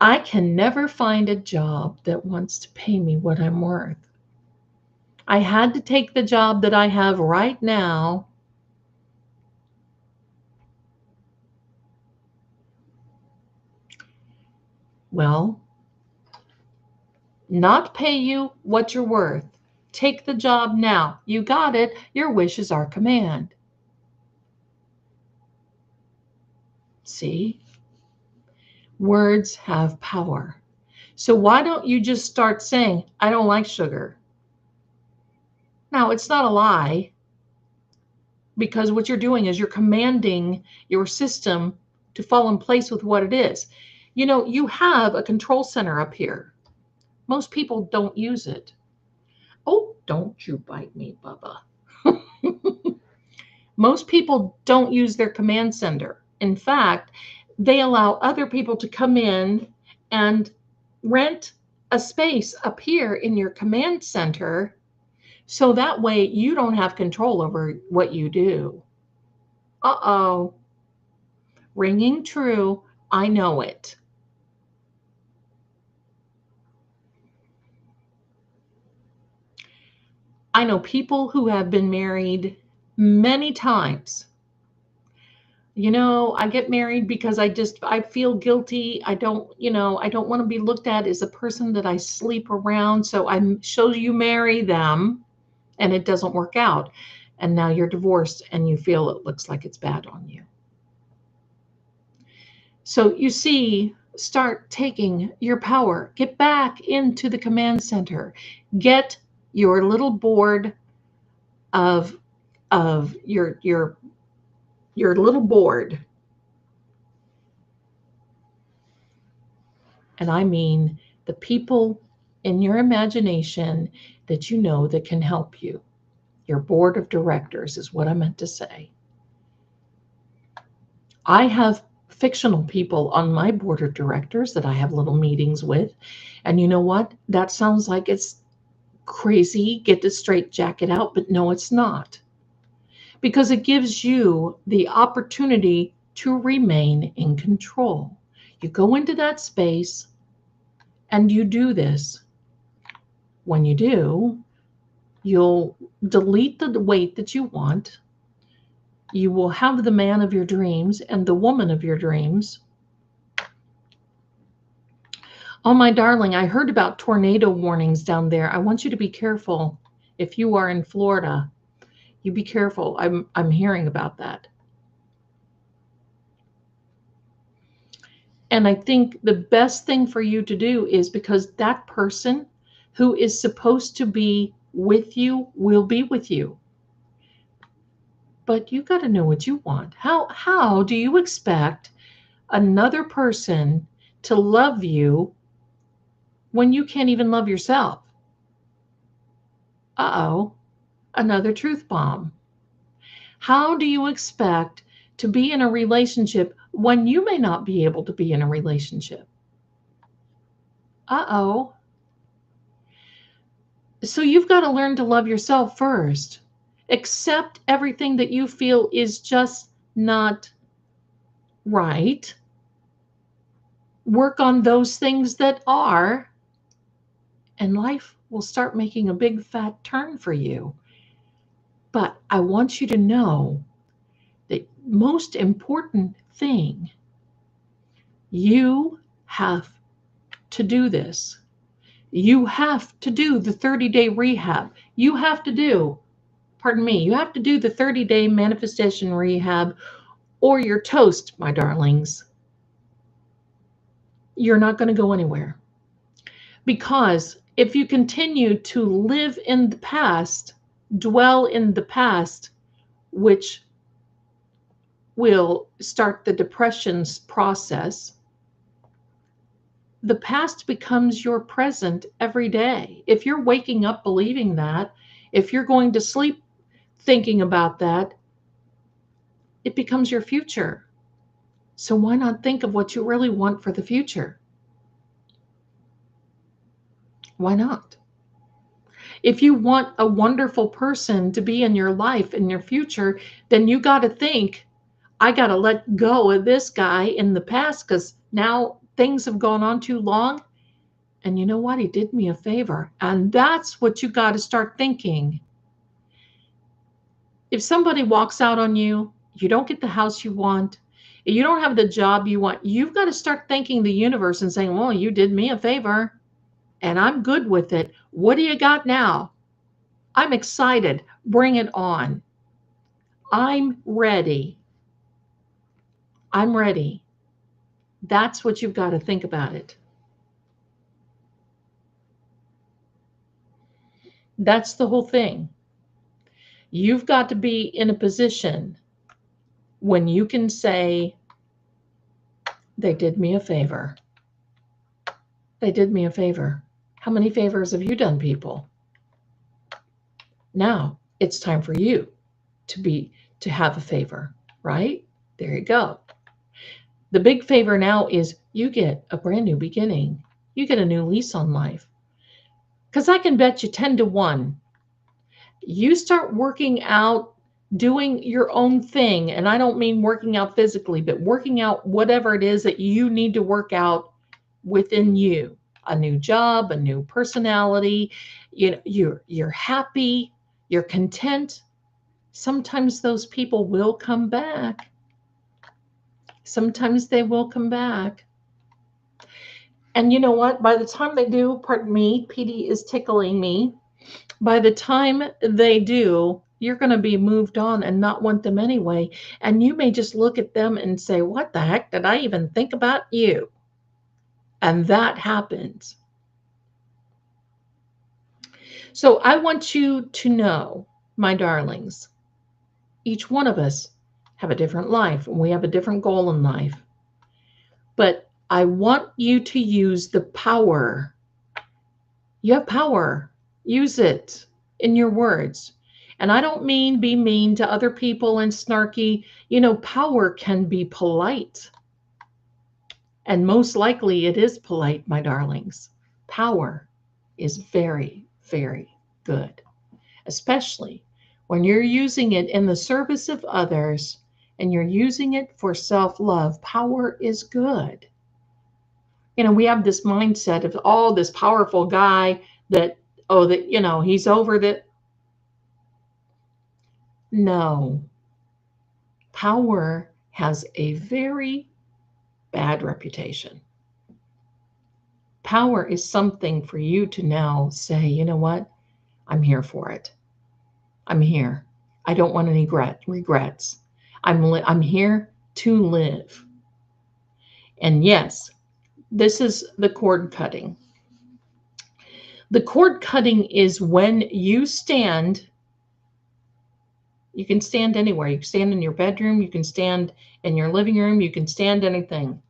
I can never find a job that wants to pay me what I'm worth. I had to take the job that I have right now. Well, not pay you what you're worth. Take the job now. You got it. Your wish is our command. See? Words have power. So why don't you just start saying, I don't like sugar? Now, it's not a lie, because what you're doing is you're commanding your system to fall in place with what it is. You know, you have a control center up here. Most people don't use it. Oh, don't you bite me, Bubba. Most people don't use their command center. In fact, they allow other people to come in and rent a space up here in your command center, so that way you don't have control over what you do. Uh-oh. Ringing true. I know it. I know people who have been married many times. You know, I get married because I feel guilty. I don't want to be looked at as a person that I sleep around. So you marry them and it doesn't work out. And now you're divorced and you feel it looks like it's bad on you. So you see, start taking your power. Get back into the command center. Get your little board of your little board. And I mean the people in your imagination that you know that can help you. Your board of directors is what I meant to say. I have fictional people on my board of directors that I have little meetings with. And you know what? That sounds like it's crazy, get the straight jacket out, but no, it's not. Because it gives you the opportunity to remain in control. You go into that space and you do this. When you do, you'll delete the weight that you want. You will have the man of your dreams and the woman of your dreams. Oh, my darling, I heard about tornado warnings down there. I want you to be careful. If you are in Florida, you be careful. I'm hearing about that. And I think the best thing for you to do is, because that person who is supposed to be with you, will be with you. But you got to know what you want. How do you expect another person to love you when you can't even love yourself? Uh-oh, another truth bomb. How do you expect to be in a relationship when you may not be able to be in a relationship? Uh-oh. So you've got to learn to love yourself first. Accept everything that you feel is just not right. Work on those things that are, and life will start making a big fat turn for you. But I want you to know the most important thing, you have to do this. You have to do the 30-day rehab. You have to do, you have to do the 30-day manifestation rehab, or you're toast, my darlings. You're not going to go anywhere. Because if you continue to live in the past, dwell in the past, which will start the depression's process, the past becomes your present every day. If you're waking up believing that, if you're going to sleep thinking about that, it becomes your future. So why not think of what you really want for the future? Why not? If you want a wonderful person to be in your life, in your future, then you got to think, I got to let go of this guy in the past because now things have gone on too long. And you know what? He did me a favor. And that's what you got to start thinking. If somebody walks out on you, you don't get the house you want, you don't have the job you want, you've got to start thanking the universe and saying, well, you did me a favor and I'm good with it. What do you got now? I'm excited. Bring it on. I'm ready. I'm ready. That's what you've got to think about it. That's the whole thing. You've got to be in a position when you can say, they did me a favor. They did me a favor. How many favors have you done, people? Now it's time for you to have a favor, right? There you go. The big favor now is you get a brand new beginning. You get a new lease on life. Because I can bet you 10 to 1. You start working out, doing your own thing. And I don't mean working out physically, but working out whatever it is that you need to work out within you. A new job, a new personality. You're happy, you're content. Sometimes those people will come back. Sometimes they will come back. And you know what? By the time they do, pardon me, PD is tickling me. By the time they do, you're going to be moved on and not want them anyway. And you may just look at them and say, what the heck did I even think about you? And that happens. So I want you to know, my darlings, each one of us have a different life and we have a different goal in life. But I want you to use the power. You have power. Use it in your words. And I don't mean be mean to other people and snarky. Power can be polite. And most likely it is polite, my darlings. Power is very, very good, especially when you're using it in the service of others and you're using it for self-love. Power is good. We have this mindset of, oh, this powerful guy that, he's over that. No. Power has a very bad reputation. Power is something for you to now say, you know what? I'm here for it. I'm here. I don't want any regrets. I'm here to live. And yes, this is the cord cutting. The cord cutting is when you stand. You can stand anywhere. You can stand in your bedroom. You can stand in your living room. You can stand anything.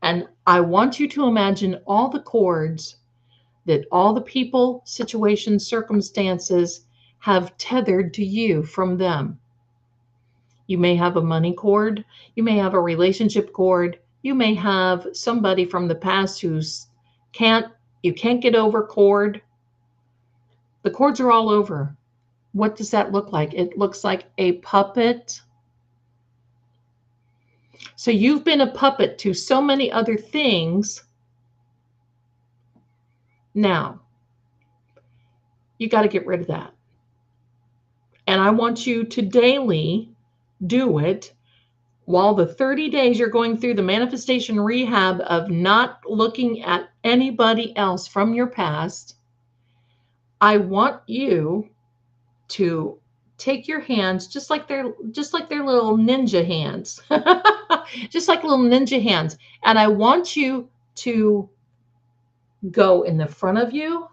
And I want you to imagine all the cords that all the people, situations, circumstances have tethered to you from them. You may have a money cord. You may have a relationship cord. You may have somebody from the past who's you can't get over cord. The cords are all over. What does that look like? It looks like a puppet. So you've been a puppet to so many other things. Now, you got to get rid of that. And I want you to daily do it while the 30 days you're going through the manifestation rehab of not looking at anybody else from your past. I want you to take your hands just like they're little ninja hands, just like little ninja hands. And I want you to go in the front of you.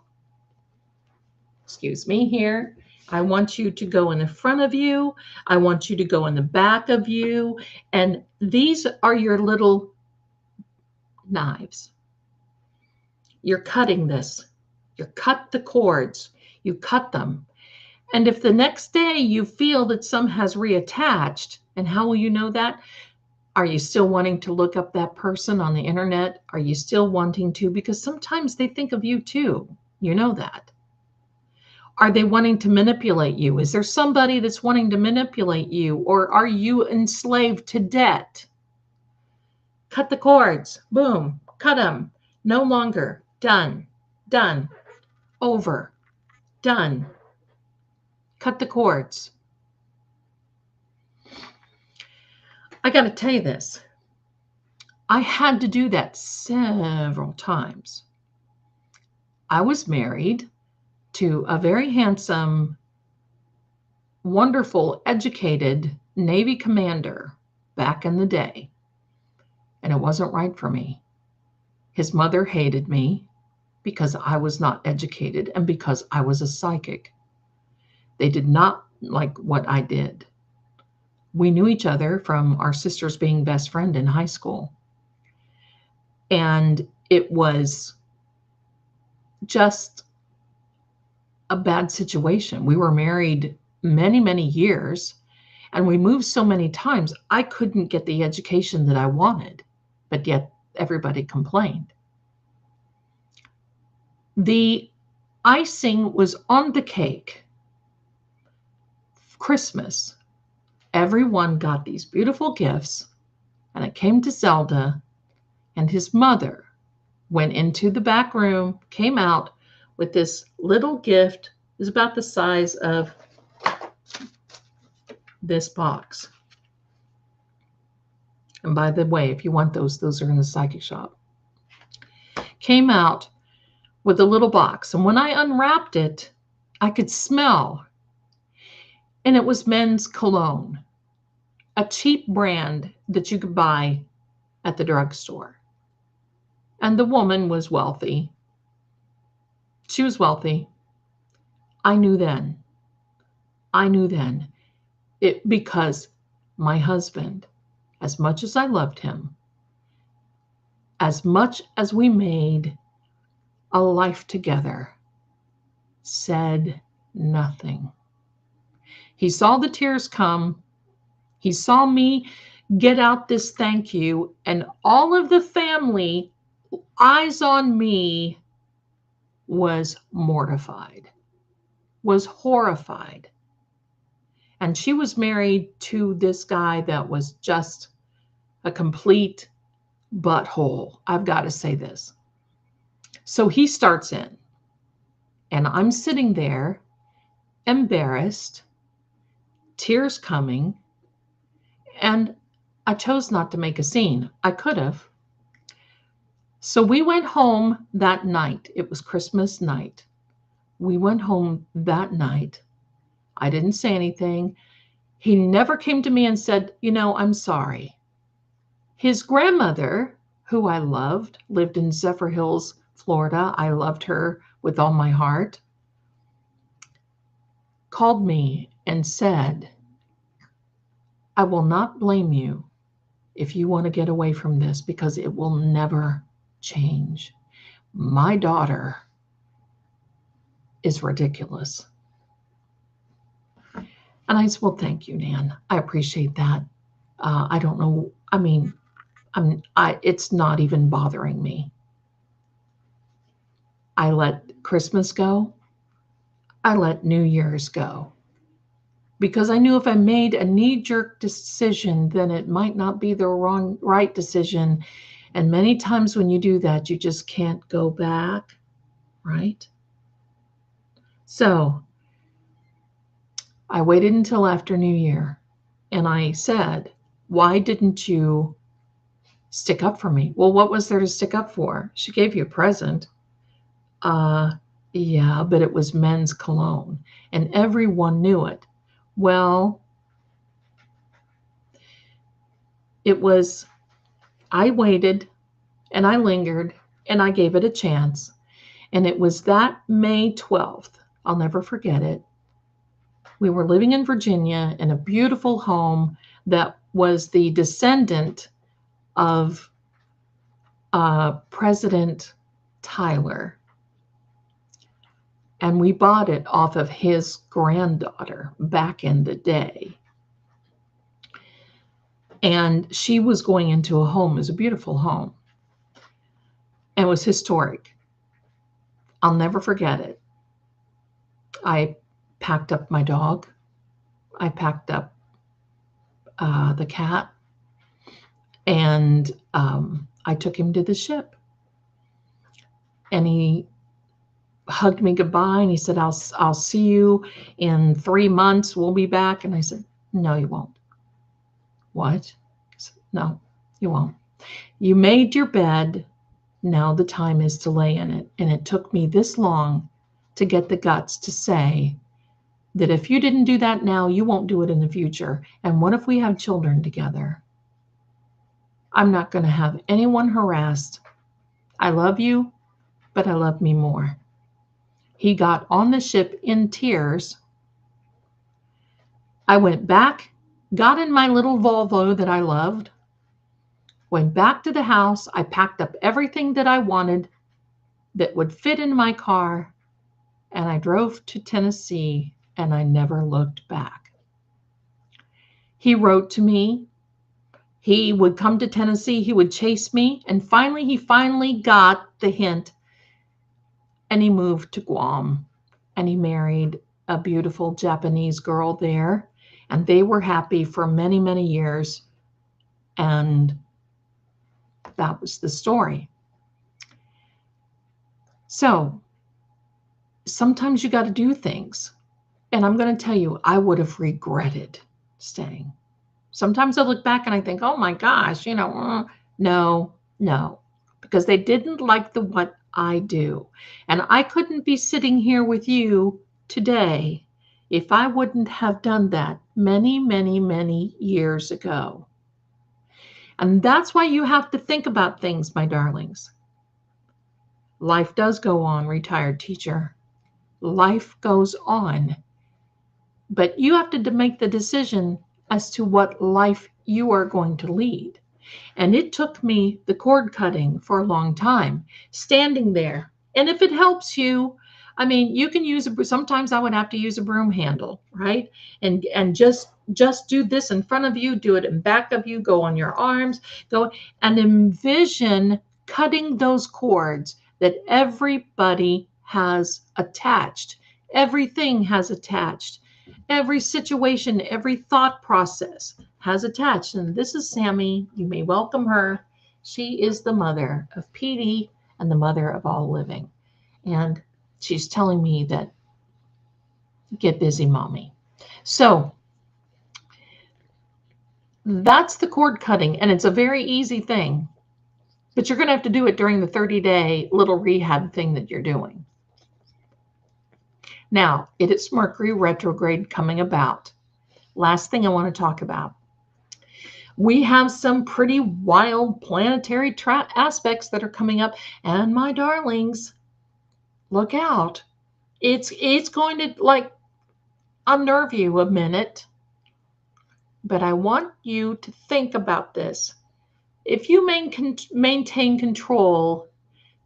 Excuse me here. I want you to go in the front of you. I want you to go in the back of you. And these are your little knives. You're cutting this. You cut the cords. You cut them. And if the next day you feel that some has reattached, and how will you know that? Are you still wanting to look up that person on the internet? Are you still wanting to? Because sometimes they think of you too. You know that. Are they wanting to manipulate you? Is there somebody that's wanting to manipulate you? Or are you enslaved to debt? Cut the cords. Boom. Cut them. No longer. Done. Done. Over. Done. Cut the cords. I got to tell you this. I had to do that several times. I was married to a very handsome, wonderful, educated Navy commander back in the day. And it wasn't right for me. His mother hated me because I was not educated and because I was a psychic. They did not like what I did. We knew each other from our sisters being best friend in high school. And it was just a bad situation. We were married many, many years, and we moved so many times, I couldn't get the education that I wanted, but yet everybody complained. The icing was on the cake. Christmas, everyone got these beautiful gifts, and it came to Zelda, and his mother went into the back room, came out with this little gift. It was about the size of this box. And by the way, if you want those are in the psychic shop. Came out with a little box. And when I unwrapped it, I could smell. And it was men's cologne, a cheap brand that you could buy at the drugstore. And the woman was wealthy. She was wealthy. I knew then. Because my husband, as much as I loved him, as much as we made a life together, said nothing. He saw the tears come. He saw me get out this thank you, and all of the family, eyes on me, was mortified, was horrified. And she was married to this guy that was just a complete butthole. I've got to say this. So he starts in, and I'm sitting there, embarrassed, tears coming, and I chose not to make a scene. I could have. So we went home that night. It was Christmas night. We went home that night. I didn't say anything. He never came to me and said, I'm sorry. His grandmother, who I loved, lived in Zephyr Hills, Florida. I loved her with all my heart, called me and said, I will not blame you if you want to get away from this because it will never change. My daughter is ridiculous. And I said, well, thank you, Nan. I appreciate that. I don't know. I mean, it's not even bothering me. I let Christmas go. I let New Year's go. Because I knew if I made a knee-jerk decision, then it might not be the right decision. And many times when you do that, you just can't go back, right? So I waited until after New Year, and I said, why didn't you stick up for me? Well, what was there to stick up for? She gave you a present. Yeah, but it was men's cologne, and everyone knew it. Well, I waited and I lingered and I gave it a chance. And it was that May 12th, I'll never forget it. We were living in Virginia in a beautiful home that was the descendant of President Tyler. And we bought it off of his granddaughter back in the day. And she was going into a home. It was a beautiful home. And it was historic. I'll never forget it. I packed up my dog. I packed up the cat. And I took him to the ship. And he hugged me goodbye. And he said, I'll see you in 3 months. We'll be back. And I said, no, you won't. What? Said, no, you won't. You made your bed. Now the time is to lay in it. And it took me this long to get the guts to say that if you didn't do that now, you won't do it in the future. And what if we have children together? I'm not going to have anyone harassed. I love you, but I love me more. He got on the ship in tears. I went back, got in my little Volvo that I loved, went back to the house. I packed up everything that I wanted that would fit in my car, and I drove to Tennessee, and I never looked back. He wrote to me. He would come to Tennessee. He would chase me, and he finally got the hint, and he moved to Guam, and he married a beautiful Japanese girl there, and they were happy for many, many years, and that was the story. So sometimes you got to do things. And I'm going to tell you, I would have regretted staying. Sometimes I look back and I think, oh my gosh, no, because they didn't like what I do. And I couldn't be sitting here with you today if I wouldn't have done that many, many, many years ago. And that's why you have to think about things, my darlings. Life does go on, retired teacher. Life goes on. But you have to make the decision as to what life you are going to lead. And it took me the cord cutting for a long time, standing there. And if it helps you, I mean, you can sometimes I would have to use a broom handle, right? And just do this in front of you, do it in back of you, go on your arms, go and envision cutting those cords that everybody has attached. Everything has attached. Every situation, every thought process has attached. And this is Sammy. You may welcome her. She is the mother of Petey and the mother of all living. And she's telling me that, get busy, mommy. So that's the cord cutting. And it's a very easy thing. But you're going to have to do it during the 30-day little rehab thing that you're doing. Now, it is Mercury retrograde coming about. Last thing I want to talk about. We have some pretty wild planetary aspects that are coming up. And my darlings, look out. It's going to like unnerve you a minute, but I want you to think about this. If you maintain control,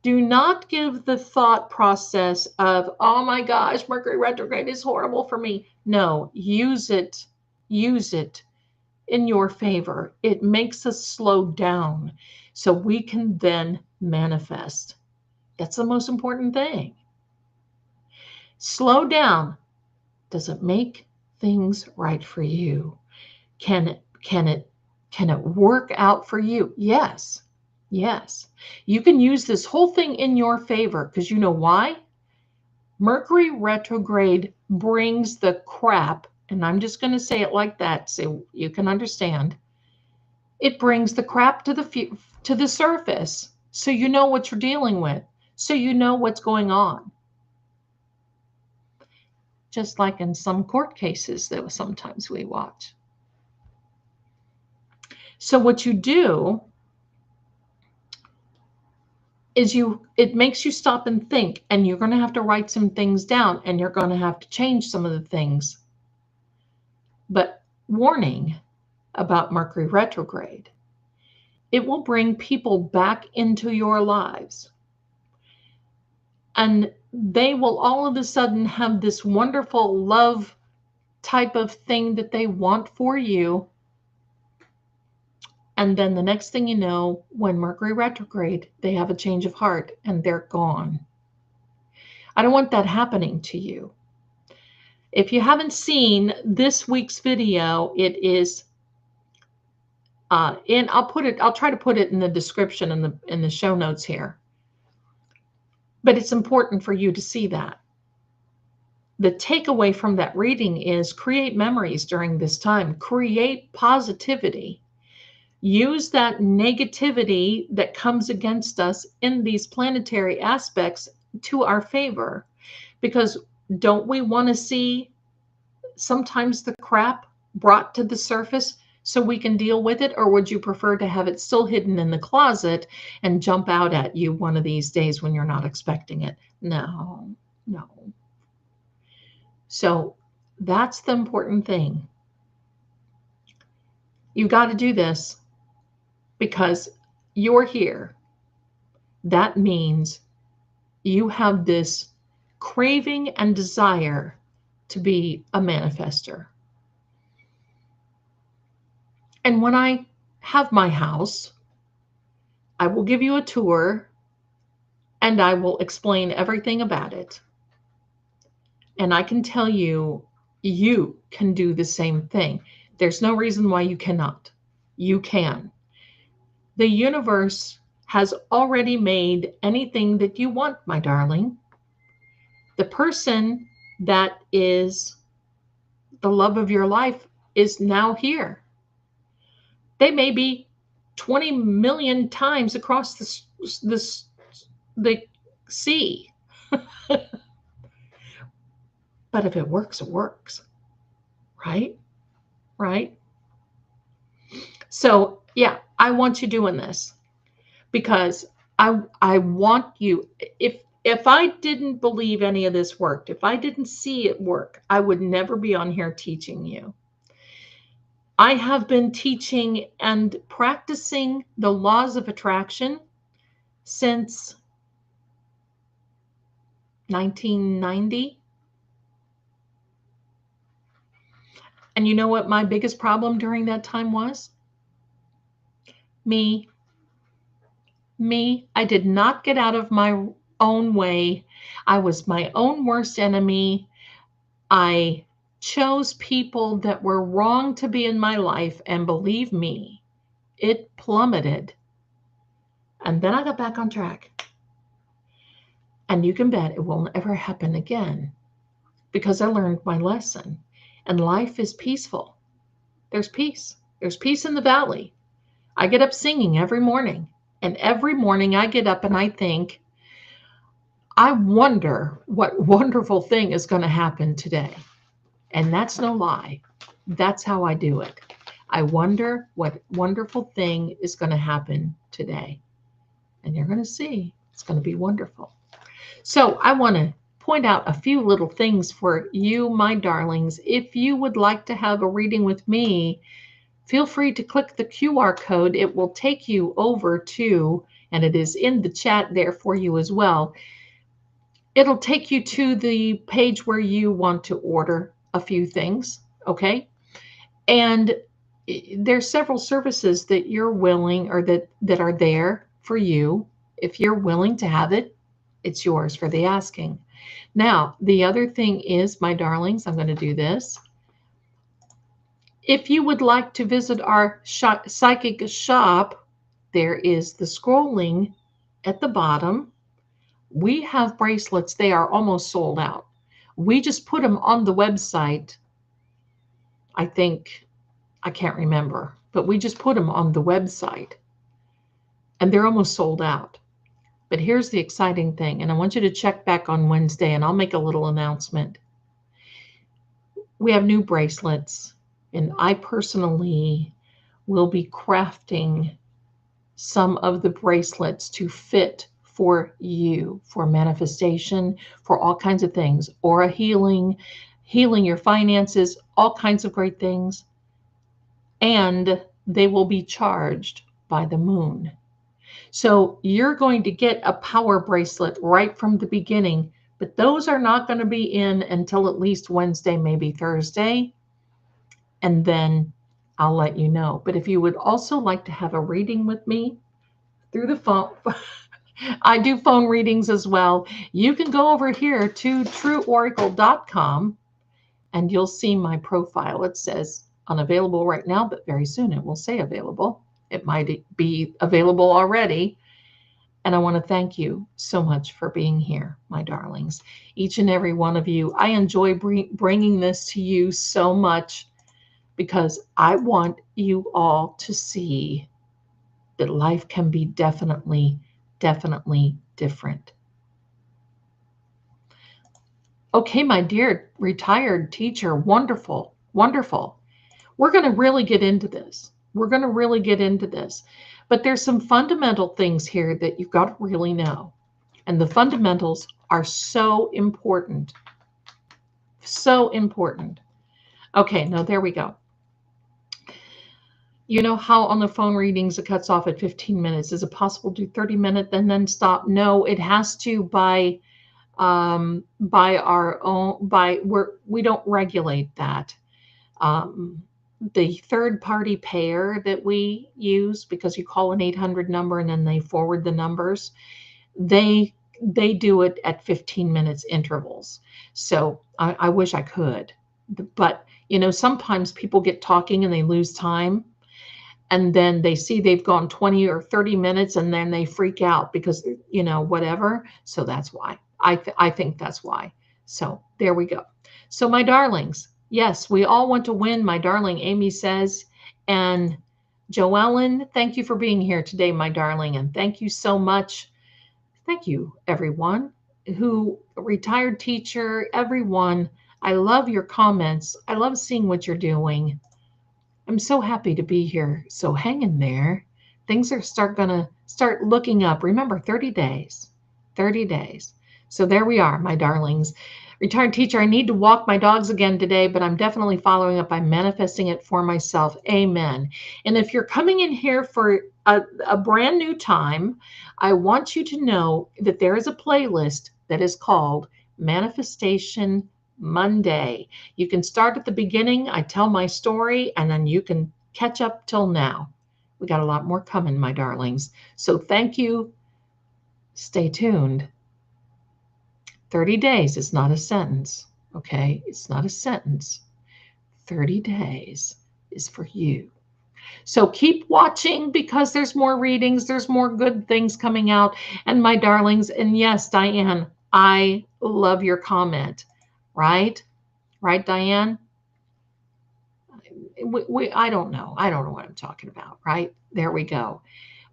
do not give the thought process of, oh my gosh, Mercury retrograde is horrible for me. No, use it in your favor. It makes us slow down so we can then manifest. That's the most important thing. Slow down. Does it make things right for you? Can it work out for you? Yes. Yes. You can use this whole thing in your favor because you know why? Mercury retrograde brings the crap, and I'm just going to say it like that so you can understand. It brings the crap to the surface so you know what you're dealing with, so you know what's going on. Just like in some court cases that sometimes we watch. So what you do is it makes you stop and think, and you're going to have to write some things down, and you're going to have to change some of the things. But warning about Mercury retrograde, it will bring people back into your lives, and they will all of a sudden have this wonderful love type of thing that they want for you. And then the next thing you know, when Mercury retrograde, they have a change of heart and they're gone. I don't want that happening to you. If you haven't seen this week's video, it is I'll try to put it in the description in the show notes here. But it's important for you to see that. The takeaway from that reading is create memories during this time. Create positivity. Use that negativity that comes against us in these planetary aspects to our favor. Because don't we want to see sometimes the crap brought to the surface so we can deal with it? Or would you prefer to have it still hidden in the closet and jump out at you one of these days when you're not expecting it? No. So that's the important thing. You got to do this because you're here. That means you have this craving and desire to be a manifester. And when I have my house, I will give you a tour and I will explain everything about it. And I can tell you, you can do the same thing. There's no reason why you cannot. You can. The universe has already made anything that you want, my darling. The person that is the love of your life is now here. They may be 20 million times across the sea. But if it works, it works. Right? Right? So, yeah, I want you doing this because I want you, if I didn't believe any of this worked, if I didn't see it work, I would never be on here teaching you. I have been teaching and practicing the laws of attraction since 1990. And you know what my biggest problem during that time was? Me. I did not get out of my own way. I was my own worst enemy. I chose people that were wrong to be in my life, and believe me, it plummeted. And then I got back on track. And you can bet it won't ever happen again because I learned my lesson. And life is peaceful. There's peace. There's peace in the valley. I get up singing every morning. And every morning I get up and I think, I wonder what wonderful thing is going to happen today. And that's no lie. That's how I do it. I wonder what wonderful thing is going to happen today. And you're going to see it's going to be wonderful. So I want to point out a few little things for you, my darlings. If you would like to have a reading with me, feel free to click the QR code. It will take you over to, and it is in the chat there for you as well. It'll take you to the page where you want to order a few things, okay? And there's several services that you're willing, or that are there for you. If you're willing to have it, it's yours for the asking. Now, the other thing is, my darlings, I'm going to do this. If you would like to visit our psychic shop, there is the scrolling at the bottom. We have bracelets. They are almost sold out. We just put them on the website. I think, I can't remember, but we just put them on the website and they're almost sold out. But here's the exciting thing, and I want you to check back on Wednesday and I'll make a little announcement. We have new bracelets, and I personally will be crafting some of the bracelets to fit for you, for manifestation, for all kinds of things, aura healing, healing your finances, all kinds of great things. And they will be charged by the moon. So you're going to get a power bracelet right from the beginning, but those are not going to be in until at least Wednesday, maybe Thursday. And then I'll let you know. But if you would also like to have a reading with me through the phone, I do phone readings as well. You can go over here to trueoracle.com and you'll see my profile. It says unavailable right now, but very soon it will say available. It might be available already. And I want to thank you so much for being here, my darlings. Each and every one of you. I enjoy bringing this to you so much because I want you all to see that life can be definitely different. Okay, my dear retired teacher, wonderful, wonderful. We're going to really get into this. But there's some fundamental things here that you've got to really know. And the fundamentals are so important. So important. Okay, now there we go. You know how on the phone readings it cuts off at 15 minutes. Is it possible to do 30 minutes and then stop? No, it has to by our own, we don't regulate that. The third party payer that we use, because you call an 800 number and then they forward the numbers, they do it at 15 minutes intervals. So I wish I could, but you know, sometimes people get talking and they lose time. And then they see they've gone 20 or 30 minutes and then they freak out because, you know, whatever. So that's why. I think that's why. So there we go. So my darlings, yes, we all want to win, my darling Amy says. And Joellen, thank you for being here today, my darling. And thank you so much. Thank you, everyone who retired teacher, everyone. I love your comments. I love seeing what you're doing. I'm so happy to be here. So hang in there. Things are gonna start looking up. Remember, 30 days. 30 days. So there we are, my darlings. Retired teacher, I need to walk my dogs again today, but I'm definitely following up by manifesting it for myself. Amen. And if you're coming in here for a brand new time, I want you to know that there is a playlist that is called Manifestation Monday. You can start at the beginning. I tell my story, and then you can catch up till now. We got a lot more coming, my darlings. So thank you. Stay tuned. 30 days is not a sentence, okay? It's not a sentence. 30 days is for you. So keep watching because there's more readings. There's more good things coming out. And my darlings, and yes, Diane, I love your comment, right? Right, Diane? I don't know. I don't know what I'm talking about, right? There we go.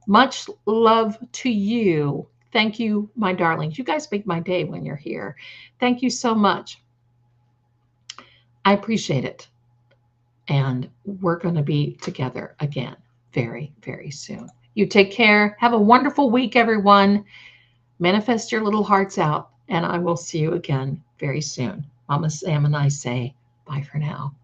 Much love to you. Thank you, my darlings. You guys make my day when you're here. Thank you so much. I appreciate it. And we're going to be together again very, very soon. You take care. Have a wonderful week, everyone. Manifest your little hearts out. and I will see you again very soon. Mama Sam and I say bye for now.